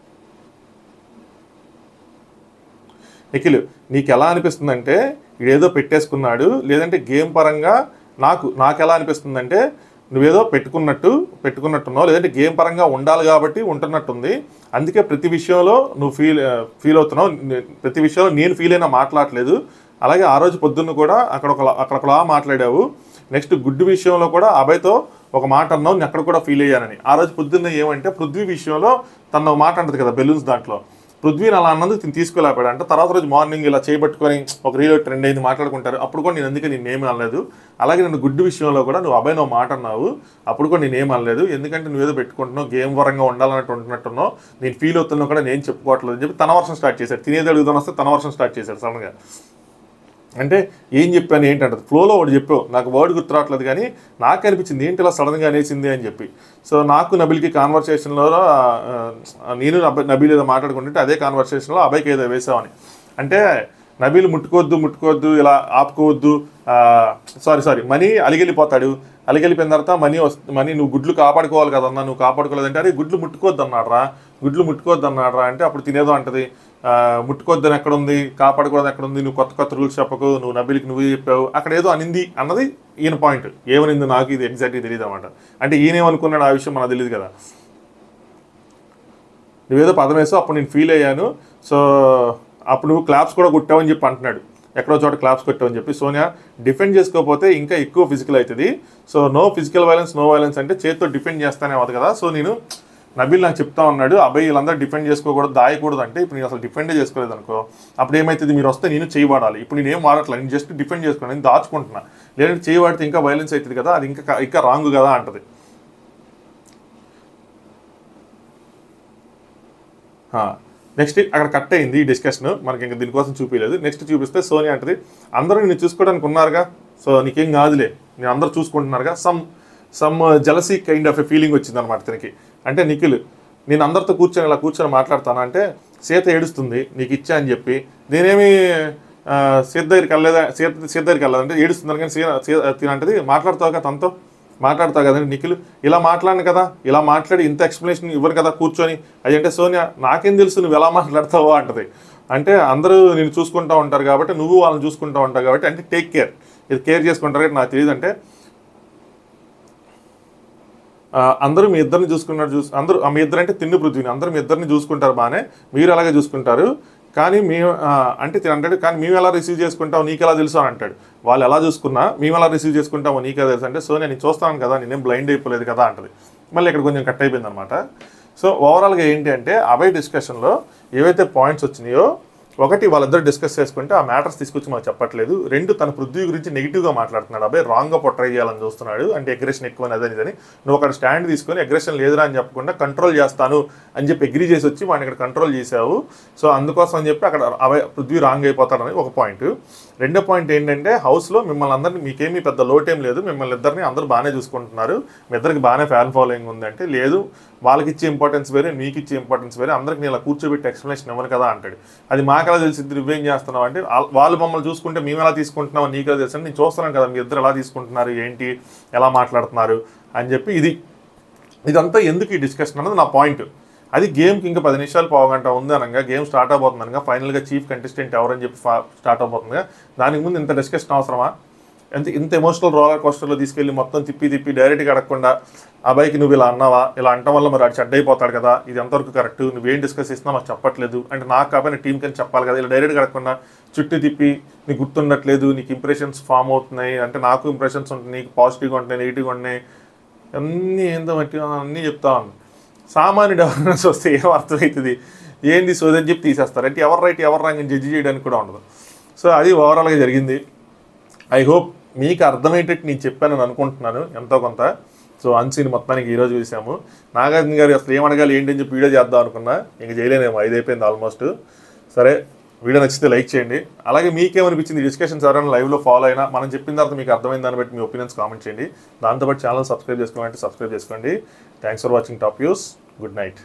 నిఖిల్ నీకు ఎలా అనిపిస్తుందంటే ఇదేదో పెట్టేసుకున్నాడు లేదంటే గేమ్ పరంగా నాకు ఎలా అనిపిస్తుందంటే నువ్వేదో పెట్టుకున్నట్టున్నావు లేదంటే గేమ్ పరంగా ఉండాలి కాబట్టి ఉంటున్నట్టుంది అందుకే ప్రతి విషయంలో నువ్వు ఫీల్ అవుతున్నావు ప్రతి విషయంలో నేను ఫీల్ అయినా మాట్లాడలేదు అలాగే ఆ రోజు పొద్దున్న కూడా అక్కడొకలా మాట్లాడావు నెక్స్ట్ గుడ్డు విషయంలో కూడా అభయ్తో ఒక మాట అన్నావు నేను అక్కడ కూడా ఫీల్ అయ్యానని ఆ రోజు పొద్దున్న ఏమంటే పృథ్వీ విషయంలో తన మాట అంటది కదా బెలూన్స్ దాంట్లో పృథ్వీని అలా అన్నందుకు తిని తీసుకెళ్ళాడు అంటే తర్వాత రోజు మార్నింగ్ ఇలా చేయబట్టుకొని ఒక రీలో ట్రెండ్ అయింది మాట్లాడుకుంటారు అప్పుడు కూడా నేను అందుకే నేనేమి అనలేదు అలాగే నేను గుడ్డు విషయంలో కూడా నువ్వు అబ్బాయి మాట అన్నావు అప్పుడు కూడా నేనేం అనలేదు ఎందుకంటే నువ్వేదో పెట్టుకుంటున్నావు గేమ్ పరంగా ఉండాలన్నట్టు ఉంటున్నట్టున్నావు నేను ఫీల్ అవుతున్నా కూడా నేను చెప్పుకోవట్లేదు అని చెప్పి తన వర్షం స్టార్ట్ చేశాడు తినేది అడుగుదాని వస్తే తన వర్షం స్టార్ట్ చేశాడు సడన్గా అంటే ఏం చెప్పాను ఏంటంటే ఫ్లోలో ఒకటి చెప్పావు నాకు వర్డ్ గుర్తు రావట్లేదు కానీ నాకు అనిపించింది ఏంటి ఇలా సడన్గా అనేసింది అని చెప్పి సో నాకు నబిల్కి కాన్వర్సేషన్లో నేను నబీల్ ఏదో మాట్లాడుకుంటుంటే అదే కాన్వర్సేషన్లో అబ్బాయికి ఏదో వేసామని అంటే నబీల్ ముట్టుకోవద్దు ఇలా ఆపుకోవద్దు సారీ మనీ అలిగెళ్ళిపోతాడు అలిగెళ్ళిపోయిన తర్వాత మనీ నువ్వు గుడ్లు కాపాడుకోవాలి కదన్నా నువ్వు కాపాడుకోలేదంటే అరే గుడ్లు ముట్టుకోవద్దు అన్నాడరా అంటే అప్పుడు తినేదో అంటది ముట్టుకొద్దని ఎక్కడ ఉంది, కాపాడకూడదు ఎక్కడ ఉంది, నువ్వు కొత్త కొత్త రూల్స్ చెప్పకు, నువ్వు నబిల్కి నువ్వు చెప్పావు, అక్కడ ఏదో అనింది అన్నది ఈయన పాయింట్. ఏమనింది నాకు ఇది ఎగ్జాక్ట్గా తెలియదు అనమాట. అంటే ఈయనేమనుకున్నాడు ఆ విషయం మనకు తెలియదు కదా. నువ్వేదో పదం వేసావు, అప్పుడు నేను ఫీల్ అయ్యాను, సో అప్పుడు నువ్వు క్లాప్స్ కూడా కొట్టావని చెప్పి అంటున్నాడు, ఎక్కడో చోట క్లాప్స్ కొట్టావని చెప్పి. సోనియా డిఫెండ్ చేసుకోకపోతే ఇంకా ఎక్కువ ఫిజికల్ అవుతుంది. So no physical violence, no violence అంటే చేతితో డిఫెండ్ చేస్తానే అవ్వదు కదా. సో నేను నబిల్ నాకు చెప్తా ఉన్నాడు, అబ్బాయి వీళ్ళందరూ డిఫెండ్ చేసుకోకూడదు, దాయకూడదు అంటే, ఇప్పుడు నేను అసలు డిఫెండే చేసుకోలేదు అనుకో, అప్పుడు ఏమవుతుంది, మీరు వస్తే నేను చేయి వాడాలి. ఇప్పుడు నేను ఏం వాడట్లేదు, నేను జస్ట్ డిఫెండ్ చేసుకున్నాను, నేను దాచుకుంటున్నా. లేదంటే చేయి వాడితే ఇంకా వైలెన్స్ అవుతుంది కదా, అది ఇంకా రాంగ్ కదా అంటది. నెక్స్ట్ అక్కడ కట్ అయింది ఈ డిస్కషన్, మనకి ఇంకా దీనికోసం చూపించలేదు. నెక్స్ట్ చూపిస్తే సోనియా అంటది, అందరూ నేను చూసుకోవడానికి ఉన్నారుగా, సో నీకేం కాదులే, నేను అందరూ చూసుకుంటున్నారుగా. Some jealousy kind of a feeling వచ్చింది అనమాట తనకి. అంటే నిఖిల్, నేను అందరితో ఇలా కూర్చొని మాట్లాడతాను అంటే సీత ఏడుస్తుంది నీకు ఇచ్చా అని చెప్పి, నేనేమి సీత దగ్గరికి వెళ్ళలేదంటే ఏడుస్తున్నాను, కానీ తినంటది మాట్లాడతావు కదా, తనతో మాట్లాడతావు కదండి నిఖిల్, ఇలా మాట్లాడను కదా, ఇలా మాట్లాడి ఇంత ఎక్స్ప్లెనేషన్ ఇవ్వరు కదా కూర్చొని. అదంటే సోనియా నాకేం తెలుసు నువ్వు ఎలా మాట్లాడతావో అంటది. అంటే అందరూ నేను చూసుకుంటూ ఉంటారు కాబట్టి, నువ్వు వాళ్ళని చూసుకుంటూ ఉంటావు కాబట్టి, అంటే టేక్ కేర్, ఇది కేర్ చేసుకుంటారు కాబట్టి నాకు తెలియదు. అంటే అందరూ మీ ఇద్దరిని చూసుకున్నారు, అందరూ మీ ఇద్దరు అంటే తిన్ను పృథ్వీని, అందరూ మీ ఇద్దరిని చూసుకుంటారు బాగానే, మీరు అలాగే చూసుకుంటారు, కానీ మేము అంటే అంటాడు, కానీ మేము ఎలా రిసీవ్ చేసుకుంటామో నీకు ఎలా తెలుసు అని అంటాడు. వాళ్ళు ఎలా చూసుకున్నా మేము ఎలా రిసీవ్ చేసుకుంటామో నీకే తెలుసు అంటే, సో నేను చూస్తాను కదా, నేనేం బ్లైండ్ అయిపోలేదు కదా అంటది. మళ్ళీ ఇక్కడ కొంచెం కట్ అయిపోయింది అనమాట. సో ఓవరాల్గా ఏంటి అంటే అభయ్ డిస్కషన్లో ఏవైతే పాయింట్స్ వచ్చినాయో, ఒకటి వాళ్ళిద్దరు డిస్కస్ చేసుకుంటే ఆ మ్యాటర్స్ తీసుకొచ్చి మాకు చెప్పట్లేదు. రెండు, తన పృథ్వీ గురించి నెగిటివ్గా మాట్లాడుతున్నాడు, అబ్బాయి రాంగ్గా పొట్రై చేయాలని చూస్తున్నాడు, అంటే అగ్రెషన్ ఎక్కువ అదని. నువ్వు అక్కడ స్టాండ్ తీసుకొని అగ్రెషన్ లేదురా అని చెప్పకుండా కంట్రోల్ చేస్తాను అని చెప్పి అగ్రీ చేసి వచ్చి వాడిని ఇక్కడ కంట్రోల్ చేసావు, సో అందుకోసం అని చెప్పి అక్కడ అభయ్ పృథ్వీ రాంగ్ అయిపోతాడని ఒక పాయింట్. రెండో పాయింట్ ఏంటంటే హౌస్లో మిమ్మల్ని అందరినీ మీకేమీ పెద్ద లోటేం లేదు, మిమ్మల్ని ఇద్దరిని అందరూ బాగానే చూసుకుంటున్నారు, మీ ఇద్దరికి బాగానే ఫ్యాన్ ఫాలోయింగ్ ఉంది అంటే, లేదు వాళ్ళకి ఇచ్చే ఇంపార్టెన్స్ వేరే, మీకు ఇచ్చే ఇంపార్టెన్స్ వేరే, అందరికి నేను ఇలా కూర్చోబెట్టి ఎక్స్ప్లెనేషన్ ఇవ్వను కదా అంటాడు. అది మాకెలా తెలిసింది, నువ్వేం చేస్తున్నావు అంటే, వాళ్ళు మమ్మల్ని చూసుకుంటే మేము ఎలా తీసుకుంటున్నావు నీకెలా తెలుసు అంటే, నేను చూస్తున్నాను కదా మీ ఇద్దరు ఎలా తీసుకుంటున్నారు, ఏంటి ఎలా మాట్లాడుతున్నారు అని చెప్పి. ఇదంతా ఎందుకు ఈ డిస్కషన్ అన్నది నా పాయింట్. అది గేమ్కి ఇంకా 10 నిమిషాలు పావుగంట ఉంది అనగా, గేమ్ స్టార్ట్ అవబోతుంది అనగా, ఫైనల్గా చీఫ్ కంటెస్టెంట్ ఎవరని చెప్పి స్టార్ట్ అవబోతుందిగా, దానికి ముందు ఇంత డిస్కషన్ అవసరమా? ఇంత ఎమోషనల్ రోలర్ కోస్టర్లో తీసుకెళ్ళి మొత్తం తిప్పి డైరెక్ట్గా అడగకుండా అబ్బాయికి నువ్వు ఇలా అన్నావా, ఇలా అంటం వల్ల మరి అది చెడ్డ అయిపోతాడు కదా, ఇది ఎంతవరకు కరెక్ట్, నువ్వేం డిస్కస్ చేస్తున్నా మాకు చెప్పట్లేదు అంటే, నాకు కాబట్టి టీం కని చెప్పాలి కదా, ఇలా డైరెక్ట్గా అడగకుండా చుట్టూ తిప్పి నీకు గుర్తుండట్లేదు, నీకు ఇంప్రెషన్స్ ఫామ్ అవుతున్నాయి అంటే, నాకు ఇంప్రెషన్స్ ఉంటాయి, నీకు పాజిటివ్గా ఉంటాయి, నెగిటివ్గా ఉన్నాయి, అన్నీ ఏందో మట్టి అన్నీ చెప్తా ఉన్నాను. సామాన్యుడు ఎవరైనా వస్తే ఏం అర్థమవుతుంది, ఏంది సోదని చెప్పి తీసేస్తారు, అంటే ఎవరు రైట్ ఎవరు రాంగ్ అని జడ్జి చేయడానికి కూడా ఉండదు. సో అది ఓవరాల్గా జరిగింది. ఐ హోప్ మీకు అర్థమయ్యేటట్టు నేను చెప్పానని అనుకుంటున్నాను ఎంతో కొంత. సో అన్సీన్ మొత్తానికి ఈరోజు చూసాము. నాగార్జున గారు అసలు ఏం అడగాలి ఏంటి అని చెప్పి వీడియో చేద్దాం అనుకున్నా, ఇంక చేయలేనేమో, 5 అయిపోయింది ఆల్మోస్ట్. సరే, వీడియో నచ్చితే లైక్ చేయండి. అలాగే మీకేమనిపించింది డిస్కషన్స్ ఎవరైనా లైవ్లో ఫాలో అయినా, మనం చెప్పిన తర్వాత మీకు అర్థమైన దాన్ని బట్టి మీ ఒపీనియన్స్ కామెంట్ చేయండి. దాంతోపాటు ఛానల్ సబ్స్క్రైబ్ చేసుకోవాలంటే సబ్స్క్రైబ్ చేసుకోండి. Thanks for watching top views. Good night.